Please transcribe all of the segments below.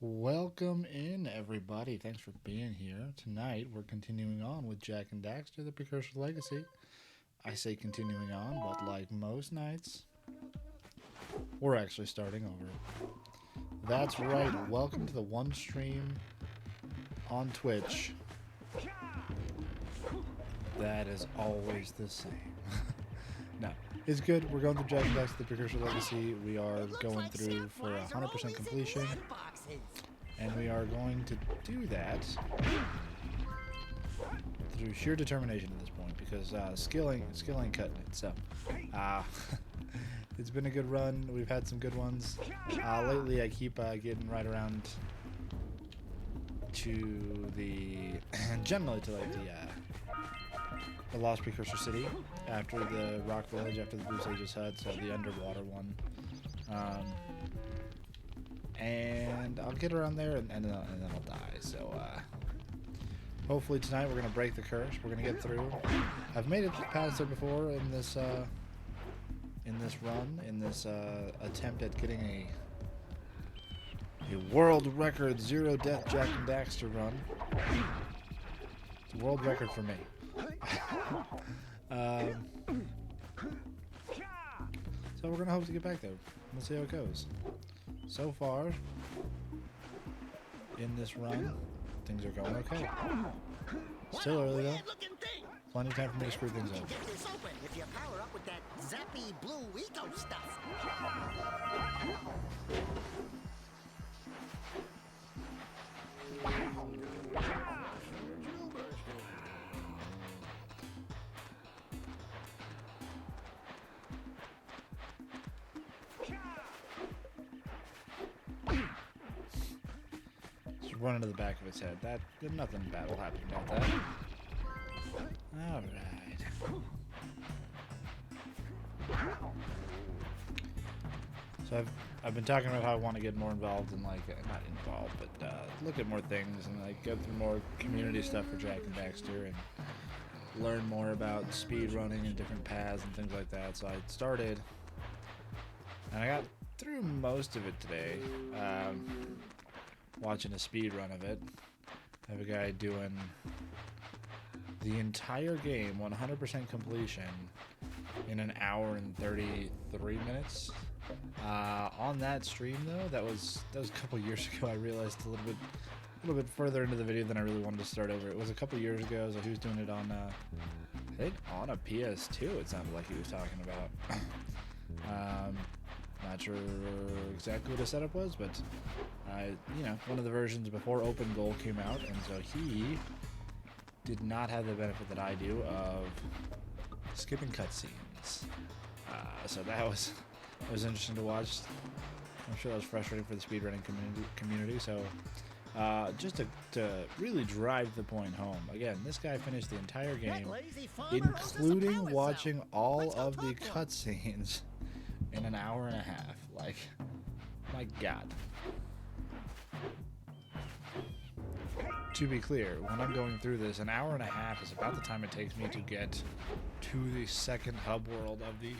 Welcome in, everybody. Thanks for being here. Tonight, we're continuing on with Jak and Daxter, the Precursor Legacy. I say continuing on, but like most nights, we're actually starting over. That's right. Welcome to the one stream on Twitch that is always the same. No, it's good. We're going through Jak and Daxter, the Precursor Legacy. We are going through for 100% completion. And we are going to do that through sheer determination at this point, because skill ain't cutting it. So, it's been a good run. We've had some good ones. Lately, I keep getting right around to generally to like the Lost Precursor City, after the Rock Village, after the Blue Sage's Hut, so the underwater one. And I'll get around there and then I'll die. So hopefully tonight we're gonna break the curse. We're gonna get through. I've made it past there before in this attempt at getting a world record 0 death Jak and Daxter run. It's a world record for me. So we're gonna hope to get back there. We'll see how it goes. So far, in this run, things are going okay. Still early though. Plenty of time for me to screw things up. Get this open if you power up with that zappy blue eco stuff. Run into the back of its head. Nothing bad will happen about that. Alright. So I've been talking about how I want to get more involved in, like, not involved, but look at more things and like go through more community stuff for Jak and Daxter and learn more about speed running and different paths and things like that. So I started and I got through most of it today. Watching a speed run of it. I have a guy doing the entire game, 100% completion, in an hour and 33 minutes. On that stream though, that was a couple years ago. I realized a little bit further into the video than I really wanted to start over. It was a couple years ago, so he was doing it on I think on a PS2. It sounded like he was talking about. Not sure exactly what his setup was, but one of the versions before Open Goal came out, and so he did not have the benefit that I do of skipping cutscenes. So that was interesting to watch. I'm sure that was frustrating for the speedrunning community. So just to really drive the point home, again, this guy finished the entire game, including watching all of the cutscenes in an hour and a half. Like, my God. To be clear, when I'm going through this, an hour and a half is about the time it takes me to get to the second hub world of the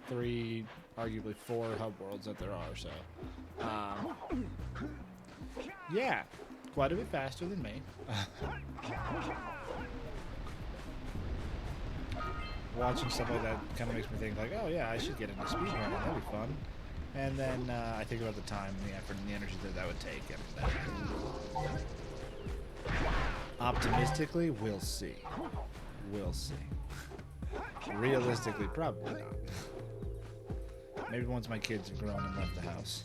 3, arguably 4 hub worlds that there are. So, yeah, quite a bit faster than me. Watching stuff like that kind of makes me think, like, oh yeah, I should get into speedrunning. That'd be fun. And then I think about the time and the effort and the energy that would take. And optimistically, we'll see. We'll see. Realistically, probably not. Maybe once my kids have grown and left the house.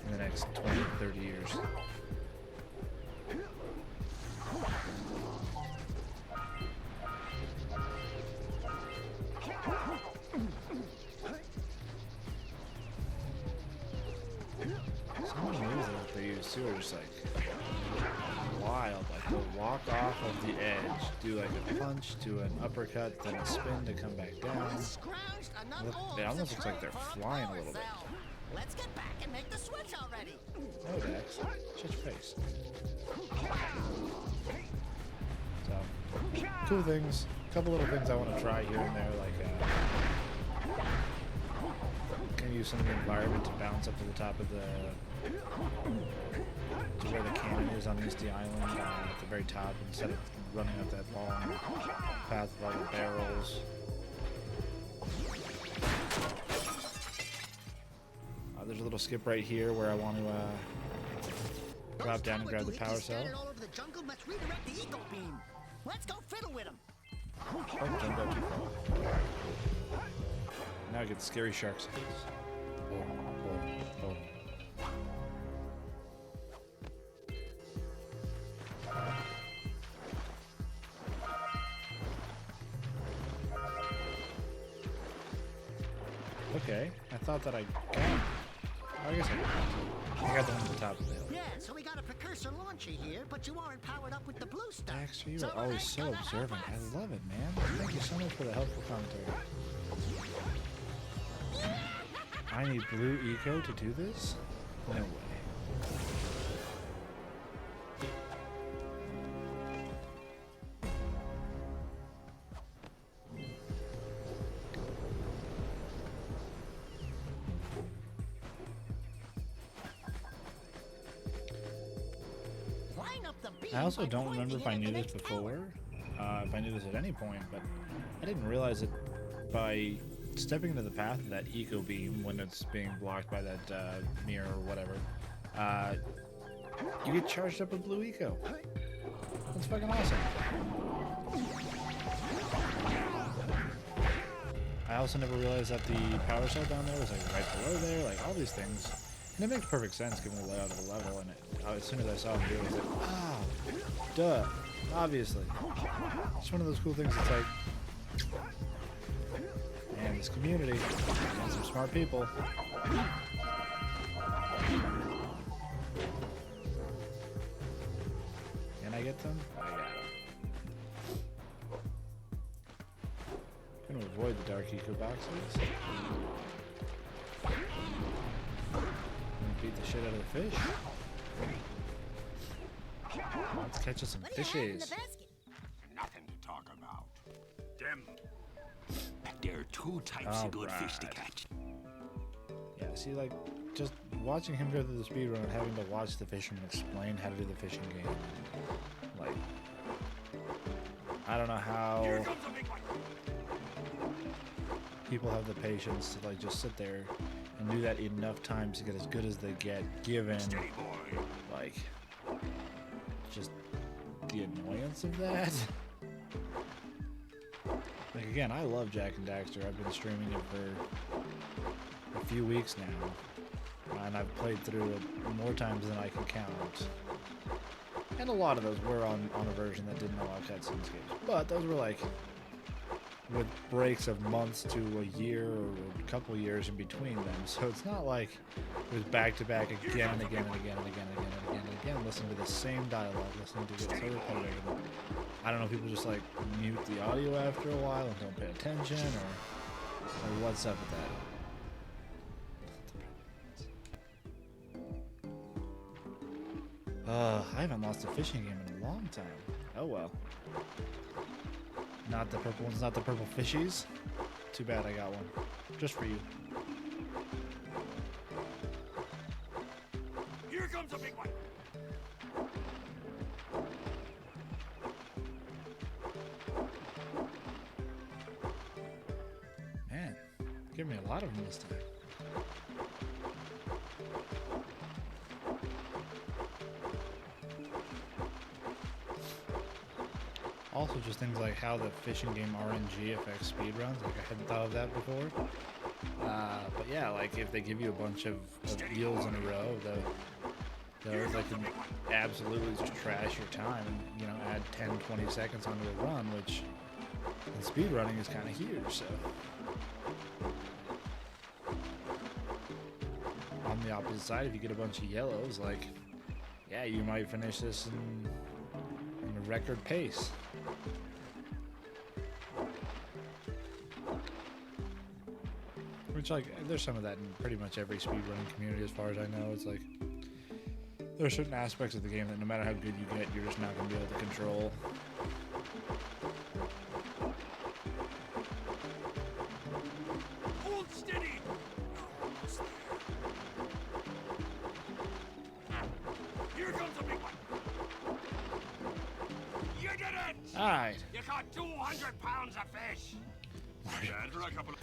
In the next 20, 30 years. Some of the moves that they use too are just like wild. Like they'll walk off of the edge, do like a punch to an uppercut, then a spin to come back down. It almost looks like they're flying a little bit. Let's get back and make the switch already. Oh, Dax, shut your face. So, cool things. A couple little things I want to try here and there, like use some of the environment to bounce up to the top of the to where the cannon is on Misty Island at the very top instead of running up that long path with all the barrels. There's a little skip right here where I want to drop down and grab the power cell. All over the jungle must redirect the eco beam. Let's go fiddle with him. Oh, don't go too far. Now I get scary shark sounds. Boom, boom, boom. Okay, I thought that I got. I guess I got the one at the top of the hill. Yeah, so we got a precursor launcher here, but you aren't powered up with the blue stuff. Daxter, you are always so observant. I love it, man. Thank you so much for the helpful commentary. I need blue eco to do this? No way. I also don't remember if I knew this before, if I knew this at any point, but I didn't realize it by stepping into the path of that eco beam when it's being blocked by that mirror or whatever. You get charged up with blue eco. That's fucking awesome. I also never realized that the power cell down there was like right below there, like all these things. And it makes perfect sense given the layout of the level, and as soon as I saw him do it, I was like, ah, duh, obviously. It's one of those cool things that's like, man, this community, and some smart people. Can I get them? I got them. I'm gonna avoid the dark eco boxes. Beat the shit out of the fish. Let's catch us some fishes. Nothing to talk about. Them. There are two types of good fish to catch. Yeah, see, like, just watching him go through the speedrun and having to watch the fisherman explain how to do the fishing game. Like, I don't know how people have the patience to, like, just sit there and do that enough times to get as good as they get, given, like, just the annoyance of that. Like, again, I love Jak and Daxter. I've been streaming it for a few weeks now, and I've played through it more times than I can count. And a lot of those were on a version that didn't allow cutscenes games, but those were, like, with breaks of months to a year or a couple years in between them. So it's not like it was back to back again and again and again and again and again and again and again, listening to the same dialogue, listening to it so repetitive. I don't know if people just like mute the audio after a while and don't pay attention, or what's up with that. I haven't lost a fishing game in a long time. Oh well. Not the purple ones, not the purple fishies. Too bad I got one. Just for you. Here comes a big one. Man, give me a lot of them this time. Also, just things like how the fishing game RNG affects speedruns. Like, I hadn't thought of that before. But yeah, like, if they give you a bunch of eels in a row, those they can absolutely just trash your time and, you know, add 10, 20 seconds onto a run, which in speedrunning is kind of huge, so. On the opposite side, if you get a bunch of yellows, like, yeah, you might finish this in a record pace. Which, like, there's some of that in pretty much every speedrunning community as far as I know. It's like, there are certain aspects of the game that no matter how good you get, you're just not going to be able to control. Hold steady. Alright. You caught 200 pounds of fish. Bad for a couple of...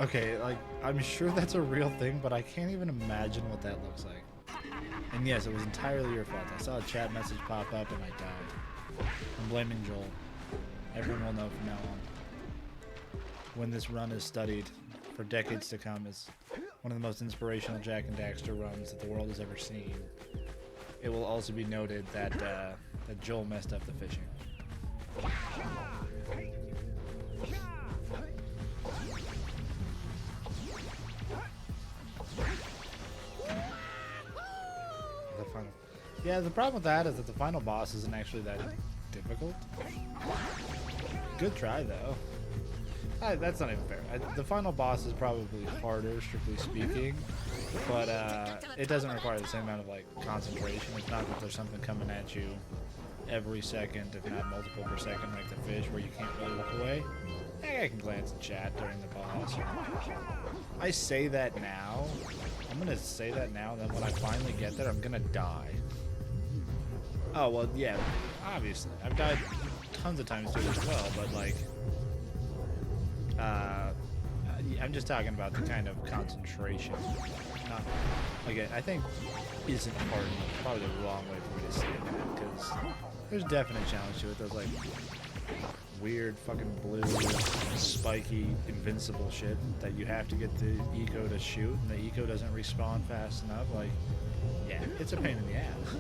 Okay, like, I'm sure that's a real thing, but I can't even imagine what that looks like. And yes, it was entirely your fault. I saw a chat message pop up and I died. I'm blaming Joel. Everyone will know from now on. When this run is studied for decades to come as one of the most inspirational Jak and Daxter runs that the world has ever seen, it will also be noted that that Joel messed up the fishing. Yeah, the problem with that is that the final boss isn't actually that difficult. Good try, though. That's not even fair. The final boss is probably harder, strictly speaking, but it doesn't require the same amount of like concentration. It's not that there's something coming at you every second, if not multiple per second, like the fish, where you can't really look away. I can glance at chat during the boss. I say that now. I'm gonna say that now. Then when I finally get there, I'm gonna die. Oh well, yeah. Obviously, I've died tons of times too as well, but like. I'm just talking about the kind of concentration. Not, like, I think isn't hard enough. Probably the wrong way for me to say it, because there's definite challenge to it. There's like weird fucking blue, spiky, invincible shit that you have to get the eco to shoot, and the eco doesn't respawn fast enough. Like, yeah, it's a pain in the ass.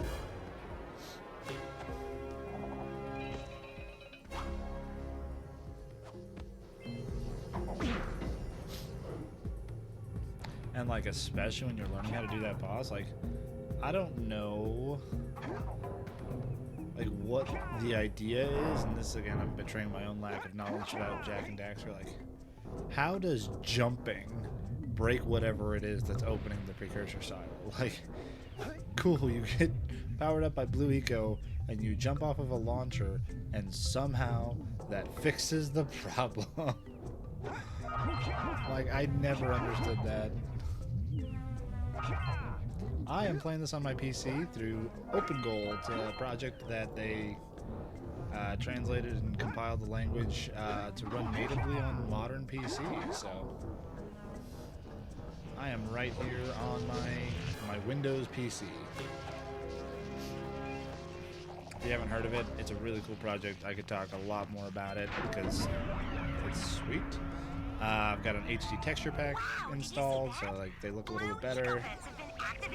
And like, especially when you're learning how to do that boss, like, I don't know like what the idea is, and this again, I'm betraying my own lack of knowledge about Jak and Daxter. Like, how does jumping break whatever it is that's opening the precursor silo? Like, cool, you get powered up by blue eco and you jump off of a launcher, and somehow that fixes the problem. Like, I never understood that. I am playing this on my PC through OpenGoal. It's a project that they translated and compiled the language to run natively on modern PCs. So I am right here on my Windows PC. If you haven't heard of it, it's a really cool project. I could talk a lot more about it because it's sweet. I've got an HD texture pack installed, so like they look a little bit better.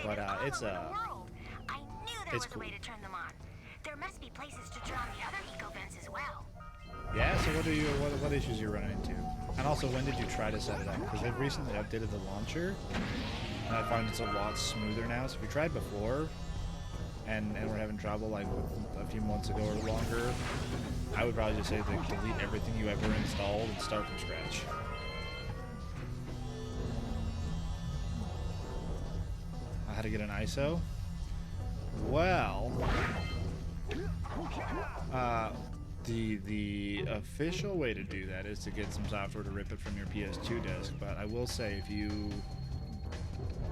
But it's cool. There must be places to turn on the other eco vents as well. Yeah. So what issues you're running into? And also, when did you try to set it up? Because they've recently updated the launcher, and I find it's a lot smoother now. So if you tried before, and we're having trouble like a few months ago or longer, I would probably just say like delete everything you ever installed and start from scratch. How to get an ISO? Well, the official way to do that is to get some software to rip it from your PS2 disk. But I will say, if you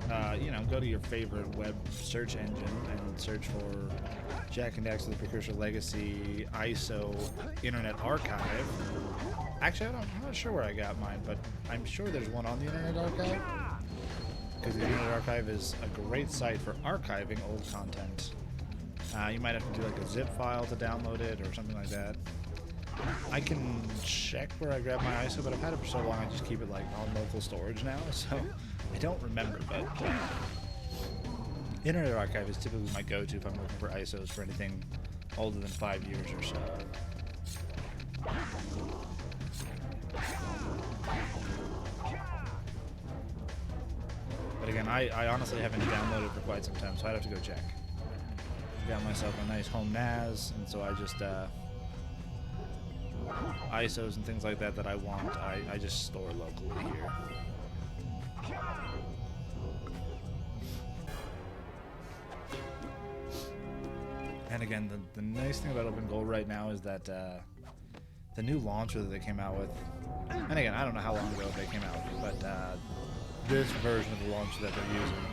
go to your favorite web search engine and search for Jak and Daxter: The Precursor Legacy ISO Internet Archive. Actually, I'm not sure where I got mine, but I'm sure there's one on the Internet Archive. Because the Internet Archive is a great site for archiving old content. You might have to do like a zip file to download it or something like that. I can check where I grabbed my ISO, but I've had it for so long I just keep it like on local storage now, so I don't remember. But Internet Archive is typically my go-to if I'm looking for ISOs for anything older than 5 years or so. But again, I honestly haven't downloaded for quite some time, so I'd have to go check. Got myself a nice home NAS, and so I just ISOs and things like that I want, I just store locally here. And again, the nice thing about OpenGoal right now is that the new launcher that they came out with, and again, I don't know how long ago they came out, but this version of the launcher that they're using,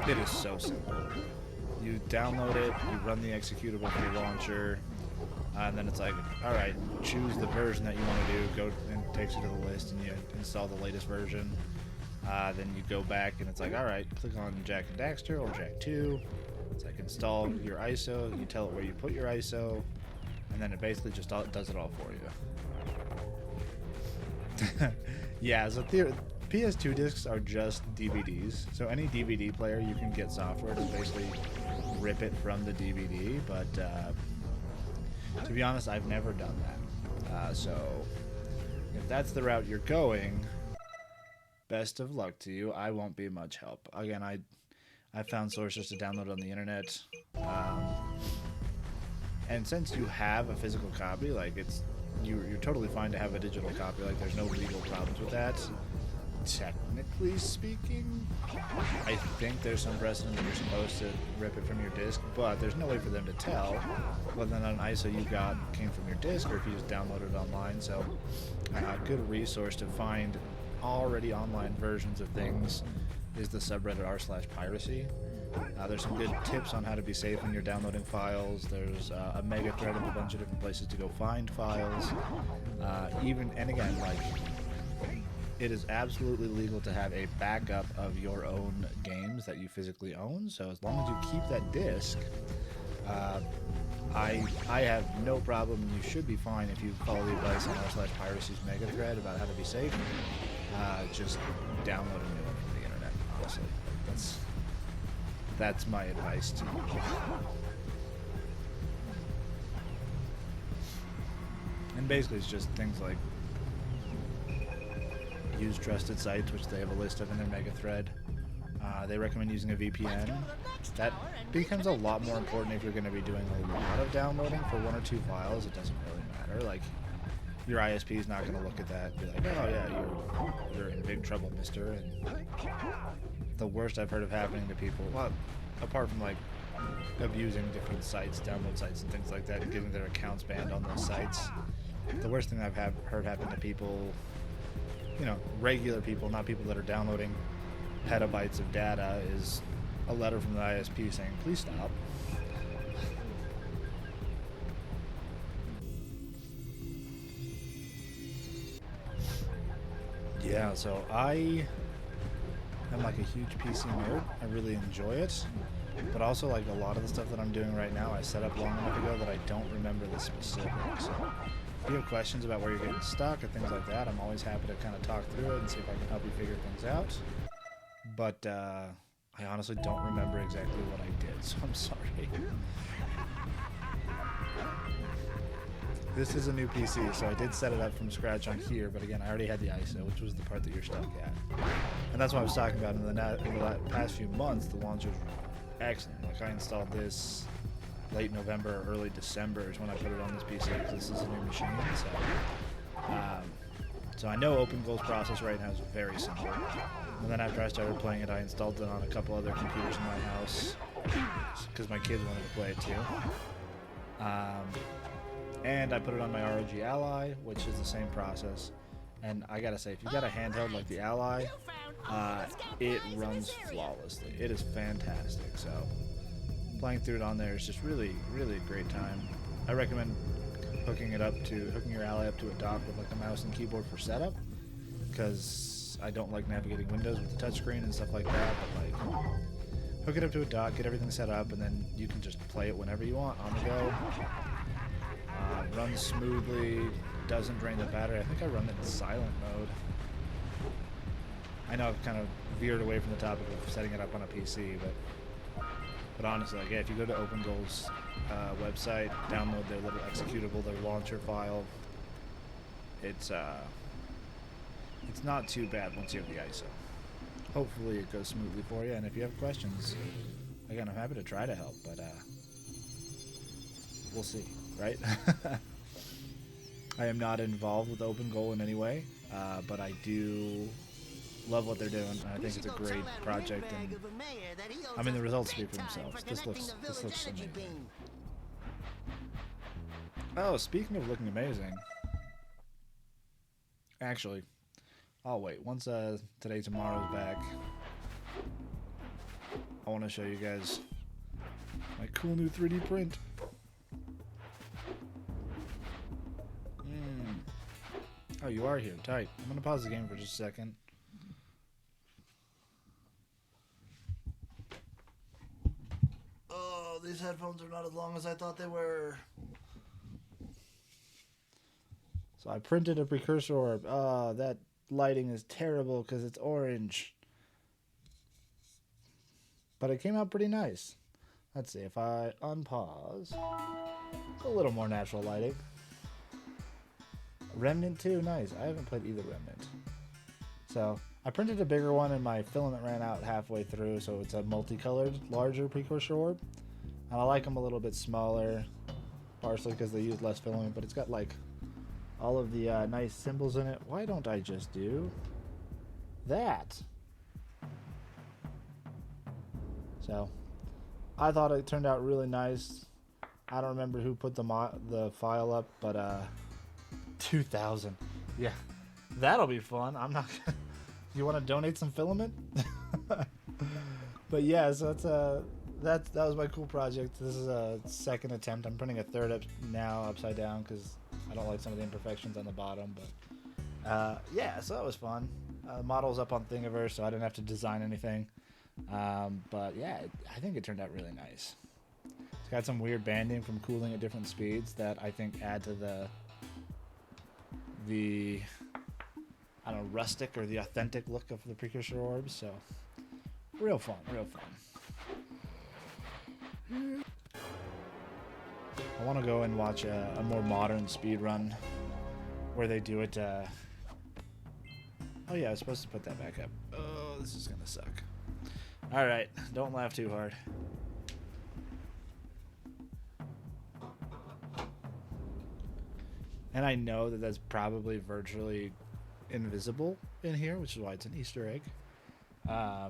it is so simple. You download it, you run the executable for your launcher, and then it's like, all right, choose the version that you want to do. Go and it takes you to the list, and you install the latest version. Then you go back, and it's like, all right, click on Jak and Daxter or Jak 2. It's like install your ISO. You tell it where you put your ISO, and then it basically just does it all for you. Yeah, so PS2 discs are just DVDs. So any DVD player, you can get software to basically rip it from the DVD. But to be honest, I've never done that. So if that's the route you're going, best of luck to you. I won't be much help. Again, I found sources to download on the internet. And since you have a physical copy, like you're totally fine to have a digital copy. Like there's no legal problems with that. Technically speaking, I think there's some precedent that you're supposed to rip it from your disc, but there's no way for them to tell whether or not an ISO you got came from your disc or if you just downloaded it online. So a good resource to find already online versions of things is the subreddit r/piracy. There's some good tips on how to be safe when you're downloading files. There's a mega thread of a bunch of different places to go find files. And again, like, it is absolutely legal to have a backup of your own games that you physically own. So as long as you keep that disc, I have no problem, and you should be fine if you follow the advice on r/piracy's mega thread about how to be safe. Just download a new one from the internet, honestly. That's my advice to you. And basically it's just things like use trusted sites, which they have a list of in their mega thread. They recommend using a VPN. That becomes a lot more important if you're going to be doing a lot of downloading. For 1 or 2 files, it doesn't really matter. Like, your ISP is not going to look at that and be like, oh yeah, you're in big trouble, mister. And the worst I've heard of happening to people, well, apart from like abusing different sites, download sites and things like that, and getting their accounts banned on those sites, the worst thing I've heard happen to people, regular people, not people that are downloading petabytes of data, is a letter from the ISP saying, please stop. Yeah, so I am like a huge PC nerd. I really enjoy it, but also like a lot of the stuff that I'm doing right now I set up long enough ago that I don't remember the specifics. So if you have questions about where you're getting stuck or things like that, I'm always happy to kind of talk through it and see if I can help you figure things out. But I honestly don't remember exactly what I did, so I'm sorry. This is a new PC, so I did set it up from scratch on here, but again, I already had the ISO, which was the part that you're stuck at. And that's what I was talking about. In the past few months, the launcher's excellent. Like, I installed this late November, early December is when I put it on this PC, because this is a new machine. So I know OpenGoal's process right now is very simple. And then after I started playing it, I installed it on a couple other computers in my house, because my kids wanted to play it too. And I put it on my ROG Ally, which is the same process. And I gotta say, if you've got a handheld like the Ally, it runs flawlessly. It is fantastic. So playing through it on there is just really, really a great time. I recommend hooking your Ally up to a dock with like a mouse and keyboard for setup, because I don't like navigating windows with the touchscreen and stuff like that. But like, hook it up to a dock, get everything set up, and then you can just play it whenever you want on the go. Runs smoothly, doesn't drain the battery. I think I run it in silent mode. I know I've kind of veered away from the topic of setting it up on a PC, but honestly, like, yeah, if you go to OpenGoal's website, download their little executable, their launcher file, it's not too bad once you have the ISO. Hopefully it goes smoothly for you, and if you have questions, again, I'm happy to try to help, but we'll see. Right? I am not involved with OpenGoal in any way, but I do love what they're doing. I think it's a great project, and I mean, the results speak for themselves. This looks amazing. Oh, speaking of looking amazing, actually, I'll wait. Once tomorrow's back, I want to show you guys My cool new 3D print. Oh, you are here. Tight. I'm gonna pause the game for just a second. Oh, these headphones are not as long as I thought they were. So I printed a precursor orb. Oh, that lighting is terrible because it's orange. But it came out pretty nice. Let's see, if I unpause, it's a little more natural lighting. Remnant 2, nice. I haven't played either Remnant. So I printed a bigger one and my filament ran out halfway through, so it's a multicolored, larger precursor orb. And I like them a little bit smaller, partially because they use less filament, but it's got like all of the nice symbols in it. Why don't I just do that? So I thought it turned out really nice. I don't remember who put the file up, but 2,000. Yeah, that'll be fun. I'm not gonna... You want to donate some filament? But yeah, so that was my cool project. This is a second attempt. I'm printing a third up now upside down because I don't like some of the imperfections on the bottom. But yeah, so that was fun. The model's up on Thingiverse, so I didn't have to design anything. But yeah, I think it turned out really nice. It's got some weird banding from cooling at different speeds that I think add to the I don't know, rustic or the authentic look of the precursor orbs. So real fun, real fun. I want to go and watch a more modern speed run where they do it. Oh yeah, I was supposed to put that back up. Oh, this is gonna suck. All right, don't laugh too hard. And I know that that's probably virtually invisible in here, which is why it's an Easter egg. I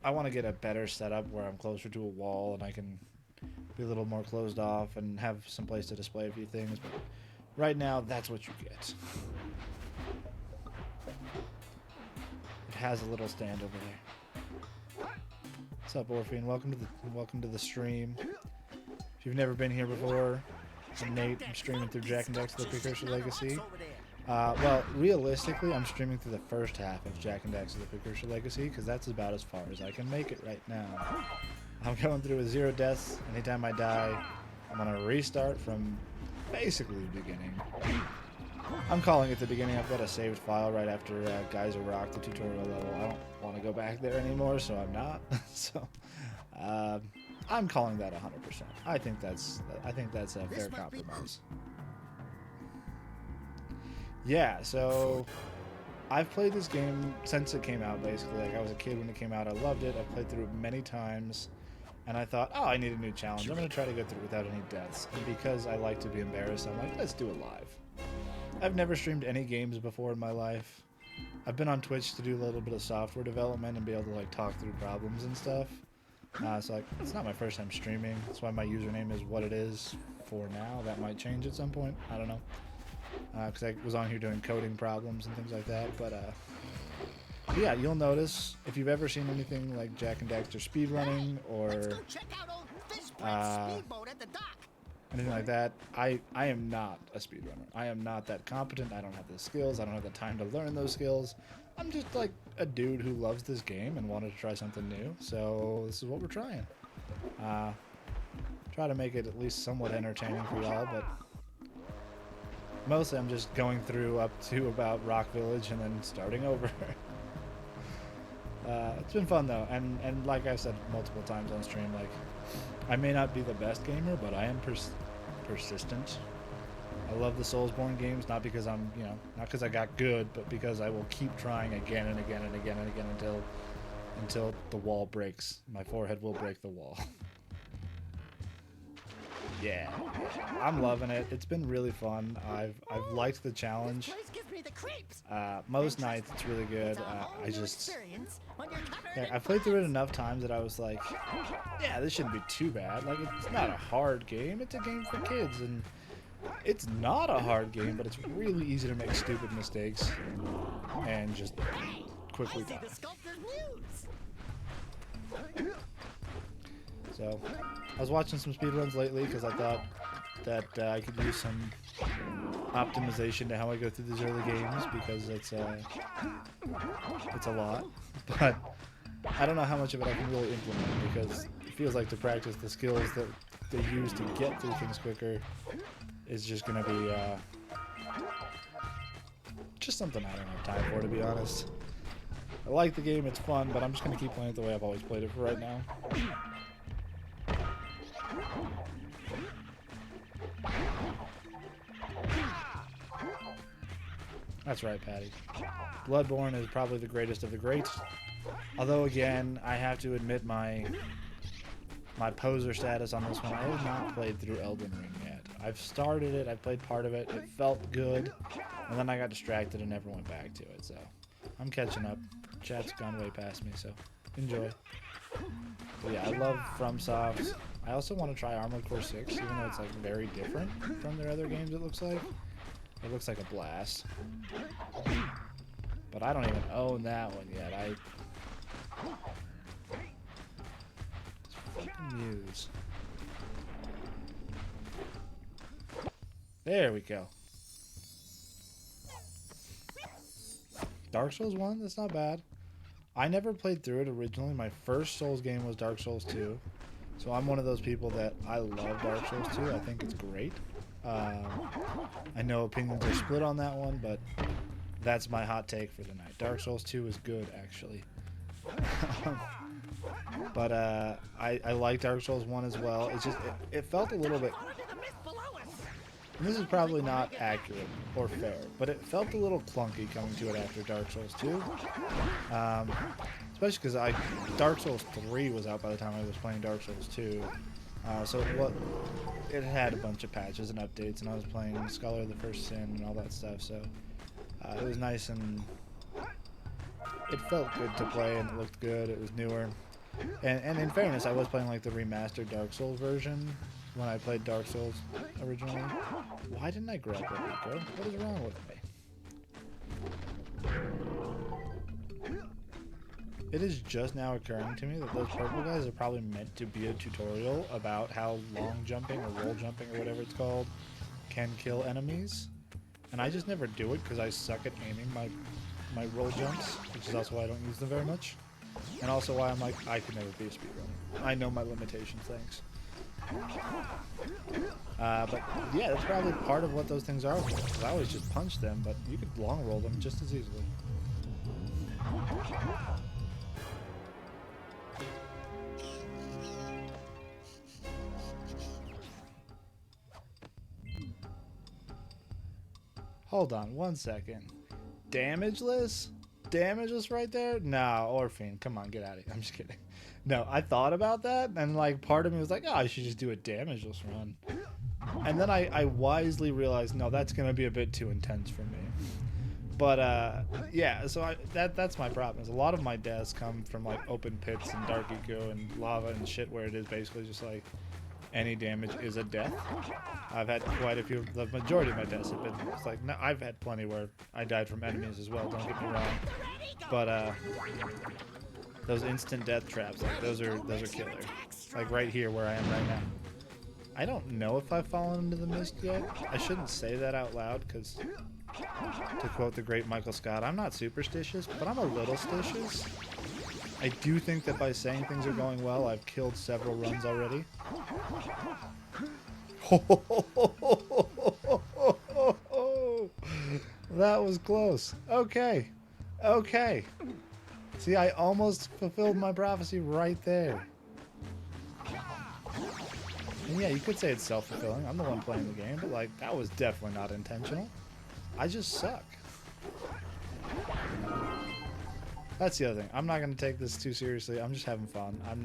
want to get a better setup where I'm closer to a wall and I can be a little more closed off and have some place to display a few things. But right now, that's what you get. It has a little stand over there. What's up, Orphean? Welcome to the stream. If you've never been here before, I'm Nate. I'm streaming through Jak Daxter: The Precursor Legacy. Well, realistically, I'm streaming through the first half of Jak Daxter: The Precursor Legacy because that's about as far as I can make it right now. I'm going through with 0 deaths. Anytime I die, I'm gonna restart from basically the beginning. I'm calling it the beginning. I've got a saved file right after Geyser Rock, the tutorial level. I don't want to go back there anymore, so I'm not. So I'm calling that 100%. I think that's a fair compromise. Yeah, so I've played this game since it came out, basically. Like, I was a kid when it came out. I loved it. I've played through it many times. And I thought, oh, I need a new challenge. I'm going to try to go through it without any deaths. And because I like to be embarrassed, I'm like, let's do it live. I've never streamed any games before in my life. I've been on Twitch to do a little bit of software development and be able to, like, talk through problems and stuff. So, like, it's not my first time streaming. That's why my username is what it is for now. That might change at some point. I don't know. Because I was on here doing coding problems and things like that. But yeah, you'll notice if you've ever seen anything like Jak and Daxter speedrunning or anything like that, I am not a speedrunner. I am not that competent. I don't have the skills. I don't have the time to learn those skills. I'm just like a dude who loves this game and wanted to try something new. So this is what we're trying. Try to make it at least somewhat entertaining for y'all, but mostly I'm just going through up to about Rock Village and then starting over. It's been fun though, and like I've said multiple times on stream, like, I may not be the best gamer, but I am persistent. I love the Soulsborne games, not because I'm, not because I got good, but because I will keep trying again and again and again and again until the wall breaks. My forehead will break the wall. Yeah, I'm loving it. It's been really fun. I've liked the challenge. Most nights it's really good. I played through it enough times that I was like, yeah, this shouldn't be too bad. Like, it's not a hard game. It's a game for kids, and it's not a hard game, but it's really easy to make stupid mistakes and just quickly die. So I was watching some speedruns lately because I thought that I could use some optimization to how I go through these early games, because it's a lot. But I don't know how much of it I can really implement, because it feels like to practice the skills that they use to get through things quicker is just going to be just something I don't have time for, to be honest. I like the game, it's fun, but I'm just going to keep playing it the way I've always played it for right now. That's right, Patty. Bloodborne is probably the greatest of the greats. Although, again, I have to admit my poser status on this one. I have not played through Elden Ring yet. I've started it, I played part of it, it felt good, and then I got distracted and never went back to it, so I'm catching up. Chat's gone way past me, so enjoy. But yeah, I love FromSoft. I also want to try Armored Core 6, even though it's like very different from their other games, it looks like. It looks like a blast. But I don't even own that one yet. It's fucking Muse. There we go. Dark Souls 1? That's not bad. I never played through it originally. My first Souls game was Dark Souls 2. So I'm one of those people that I love Dark Souls 2. I think it's great. I know opinions are split on that one, but that's my hot take for the night. Dark Souls 2 is good, actually. But I like Dark Souls 1 as well. It's just, it felt a little bit... And this is probably not accurate or fair, but it felt a little clunky coming to it after Dark Souls 2. Especially because Dark Souls 3 was out by the time I was playing Dark Souls 2. So it had a bunch of patches and updates, and I was playing Scholar of the First Sin and all that stuff, so it was nice, and it felt good to play, and it looked good, it was newer. And in fairness, I was playing like the remastered Dark Souls version when I played Dark Souls originally. Why didn't I grab that, Rico? What is wrong with me? It is just now occurring to me that those purple guys are probably meant to be a tutorial about how long jumping or roll jumping or whatever it's called can kill enemies. And I just never do it because I suck at aiming my roll jumps, which is also why I don't use them very much. And also why I'm like, I could never be a speedrunner. I know my limitations, thanks. But yeah, that's probably part of what those things are. Because I always just punch them, but you could long roll them just as easily. Hold on one second. Damageless? Damageless right there? No, Orphan, come on, get out of here. I'm just kidding. No, I thought about that, and like part of me was like, oh, I should just do a damageless run. And then I wisely realized, no, that's gonna be a bit too intense for me. But yeah, so that's my problem. Is a lot of my deaths come from like open pits and dark eco and lava and shit, where it is basically just like any damage is a death. I've had quite a few. The majority of my deaths have been. It's like, no, I've had plenty where I died from enemies as well. Don't get me wrong. But those instant death traps, like those are killer. Like right here where I am right now. I don't know if I've fallen into the mist yet. I shouldn't say that out loud because, to quote the great Michael Scott, I'm not superstitious, but I'm a little stitious. I do think that by saying things are going well, I've killed several runs already. That was close. Okay. Okay. See, I almost fulfilled my prophecy right there. And yeah, you could say it's self-fulfilling. I'm the one playing the game, but like, that was definitely not intentional. I just suck. That's the other thing. I'm not going to take this too seriously. I'm just having fun. I'm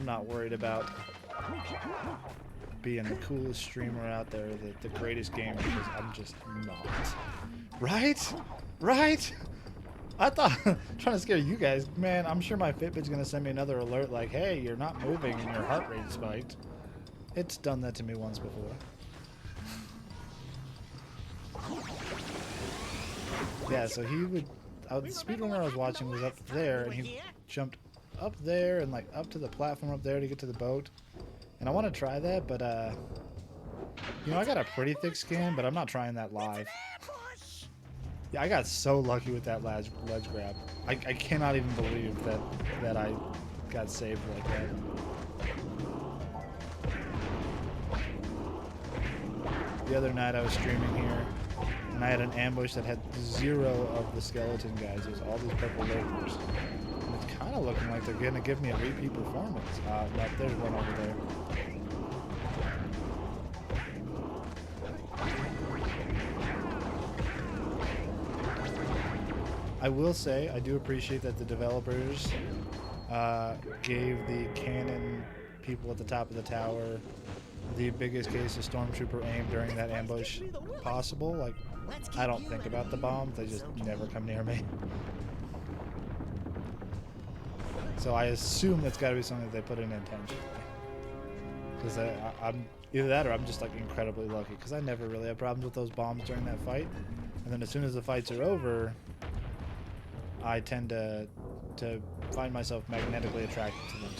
not worried about being the coolest streamer out there, the greatest gamer, because I'm just not. Right? Right? I thought, trying to scare you guys, man, I'm sure my Fitbit's going to send me another alert like, hey, you're not moving and your heart rate spiked. It's done that to me once before. Yeah, so he would, the speedrunner I was watching was up there, and he jumped up there and like up to the platform up there to get to the boat. And I want to try that, but you know, I got a pretty thick skin, but I'm not trying that live. Yeah, I got so lucky with that ledge grab. I cannot even believe that I got saved like that. The other night I was streaming here, and I had an ambush that had 0 of the skeleton guys. There's all these purple lurkers. And it's kind of looking like they're going to give me a repeat performance. No, there's one over there. I will say, I do appreciate that the developers gave the cannon people at the top of the tower the biggest case of stormtrooper aim during that ambush possible. Like, I don't think about the bombs, they just never come near me. So I assume that's got to be something that they put in intentionally. Because I'm either that or I'm just like incredibly lucky, because I never really have problems with those bombs during that fight. And then as soon as the fights are over, I tend to find myself magnetically attracted to them.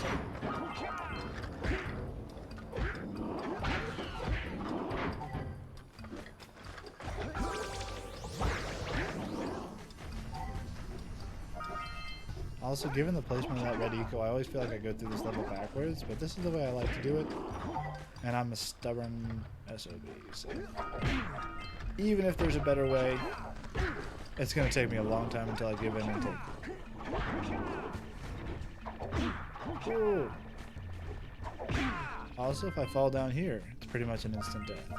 Also, given the placement of that red eco, I always feel like I go through this level backwards, but this is the way I like to do it, and I'm a stubborn SOB, so even if there's a better way, it's going to take me a long time until I give in and take it. Ooh. Also, if I fall down here, it's pretty much an instant death.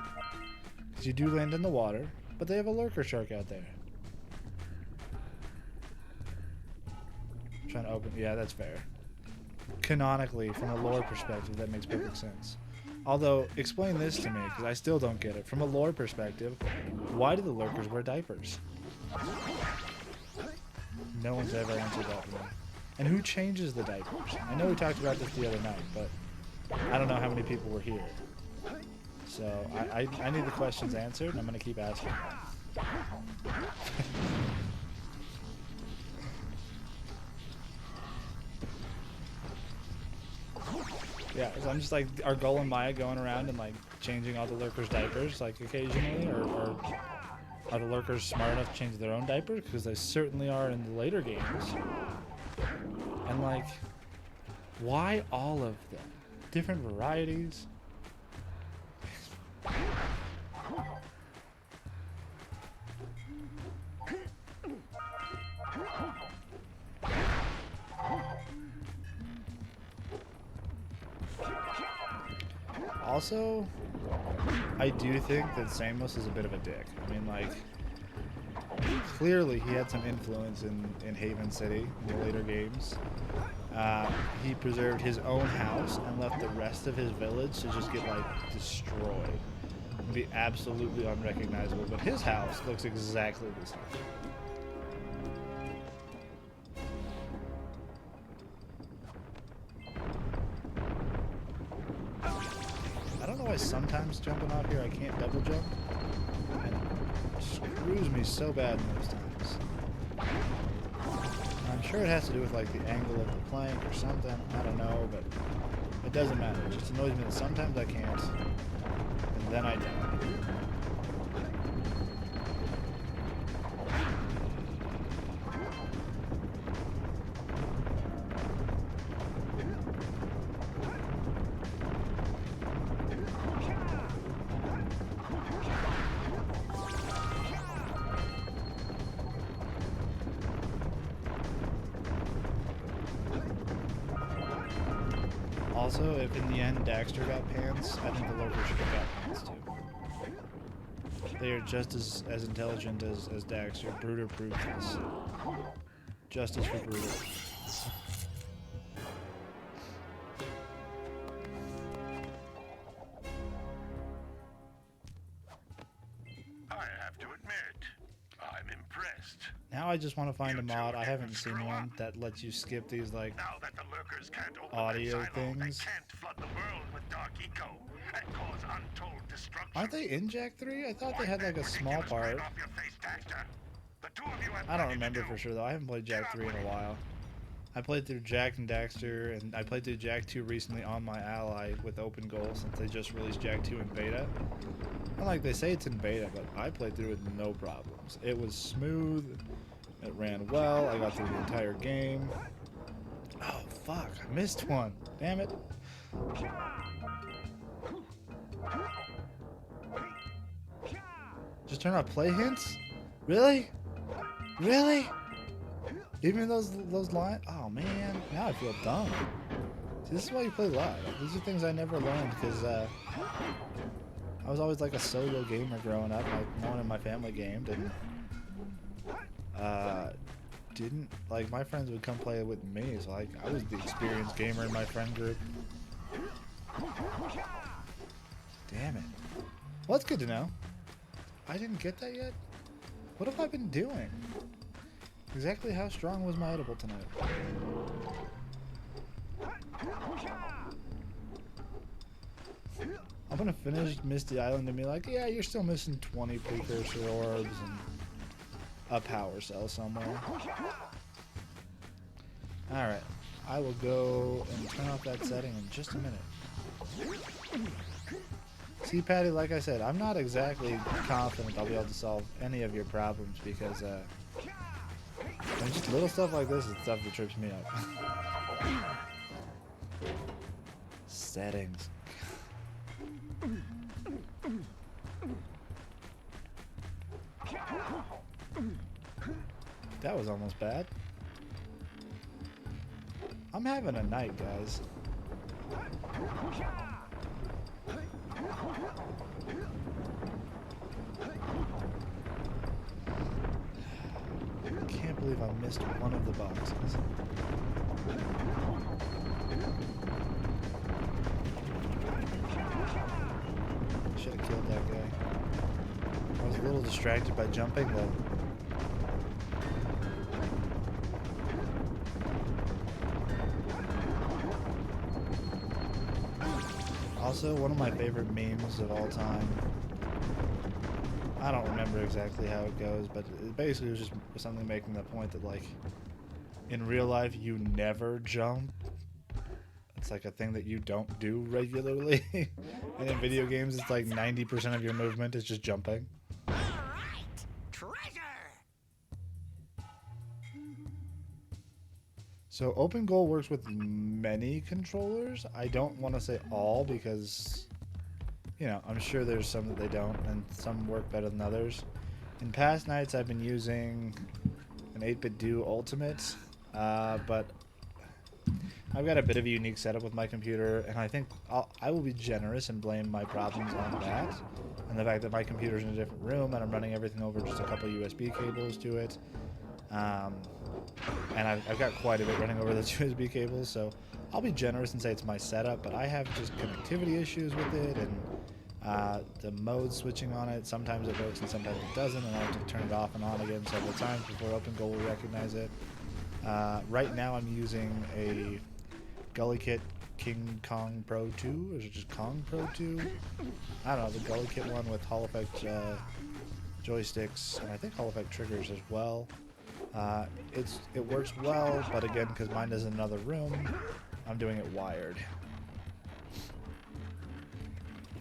Because you do land in the water, but they have a lurker shark out there. Trying to open, yeah, that's fair. Canonically, from a lore perspective, that makes perfect sense. Although, explain this to me, because I still don't get it. From a lore perspective, why do the lurkers wear diapers? No one's ever answered that for me. And who changes the diapers? I know we talked about this the other night, but I don't know how many people were here. So I need the questions answered, and I'm going to keep asking them. Yeah, so I'm just like Argol and Maya going around and like changing all the lurkers' diapers like occasionally, or are the lurkers smart enough to change their own diapers? Because they certainly are in the later games. And like, why all of them? Different varieties? Also, I do think that Samus is a bit of a dick. I mean, like, clearly he had some influence in Haven City in the later games. He preserved his own house and left the rest of his village to just get, like, destroyed. And be absolutely unrecognizable. But his house looks exactly the same. I don't know why sometimes jumping off here I can't double jump. And it screws me so bad most times. And I'm sure it has to do with like the angle of the plank or something. I don't know, but it doesn't matter. It just annoys me that sometimes I can't. And then I don't. Also, if in the end Daxter got pants, I think the lurker should have got pants too. They are just as intelligent as Daxter. Bruder proved this. Justice for Bruder. I have to admit, I'm impressed. Now I just want to find a mod. I haven't seen one that lets you skip these like Now that the lurkers can't open audio that silo, things. they can't flood the world with dark eco and cause untold destruction. Aren't they in Jak 3? I thought they had like a small part. I don't remember for sure though. I haven't played Jak 3 in a while. I played through Jak and Daxter, and I played through Jak 2 recently on my Ally with open goal since they just released Jak 2 in beta. And like they say it's in beta, but I played through it with no problems. It was smooth, it ran well, I got through the entire game. Oh fuck, I missed one. Damn it. Just turn on play hints? Really? Really? Even those lines? Oh man, now I feel dumb. See, this is why you play live. These are things I never learned because I was always like a solo gamer growing up. Like no one in my family gamed, and didn't like my friends would come play with me. So like I was the experienced gamer in my friend group. Damn it. Well, that's good to know. I didn't get that yet. What have I been doing? Exactly how strong was my edible tonight? I'm gonna finish Misty Island and be like, yeah, you're still missing 20 precursor orbs and a power cell somewhere. Alright, I will go and turn off that setting in just a minute. See, Patty, like I said, I'm not exactly confident I'll be able to solve any of your problems because just little stuff like this is stuff that trips me up. Settings. That was almost bad. I'm having a night, guys. I can't believe I missed one of the boxes. Should have killed that guy. I was a little distracted by jumping, but also one of my favorite memes of all time. I don't remember exactly how it goes, but it basically was just something making the point that like in real life you never jump. It's like a thing that you don't do regularly. And in video games it's like 90% of your movement is just jumping. All right, treasure. So open goal works with many controllers. I don't want to say all because, you know, I'm sure there's some that they don't and some work better than others. In past nights I've been using an 8-bit Do Ultimate, but I've got a bit of a unique setup with my computer, and I think I will be generous and blame my problems on that and the fact that my computer's in a different room and I'm running everything over just a couple USB cables to it. And I've got quite a bit running over those USB cables, so I'll be generous and say it's my setup, but I have just connectivity issues with it, and the mode switching on it, sometimes it works and sometimes it doesn't, and I have to turn it off and on again several times before Open Goal will recognize it. Right now I'm using a Gully Kit King Kong Pro 2, or is it just Kong Pro 2? I don't know, the Gully Kit one with Hall Effect joysticks, and I think Hall Effect triggers as well. It works well, but again, because mine is in another room, I'm doing it wired.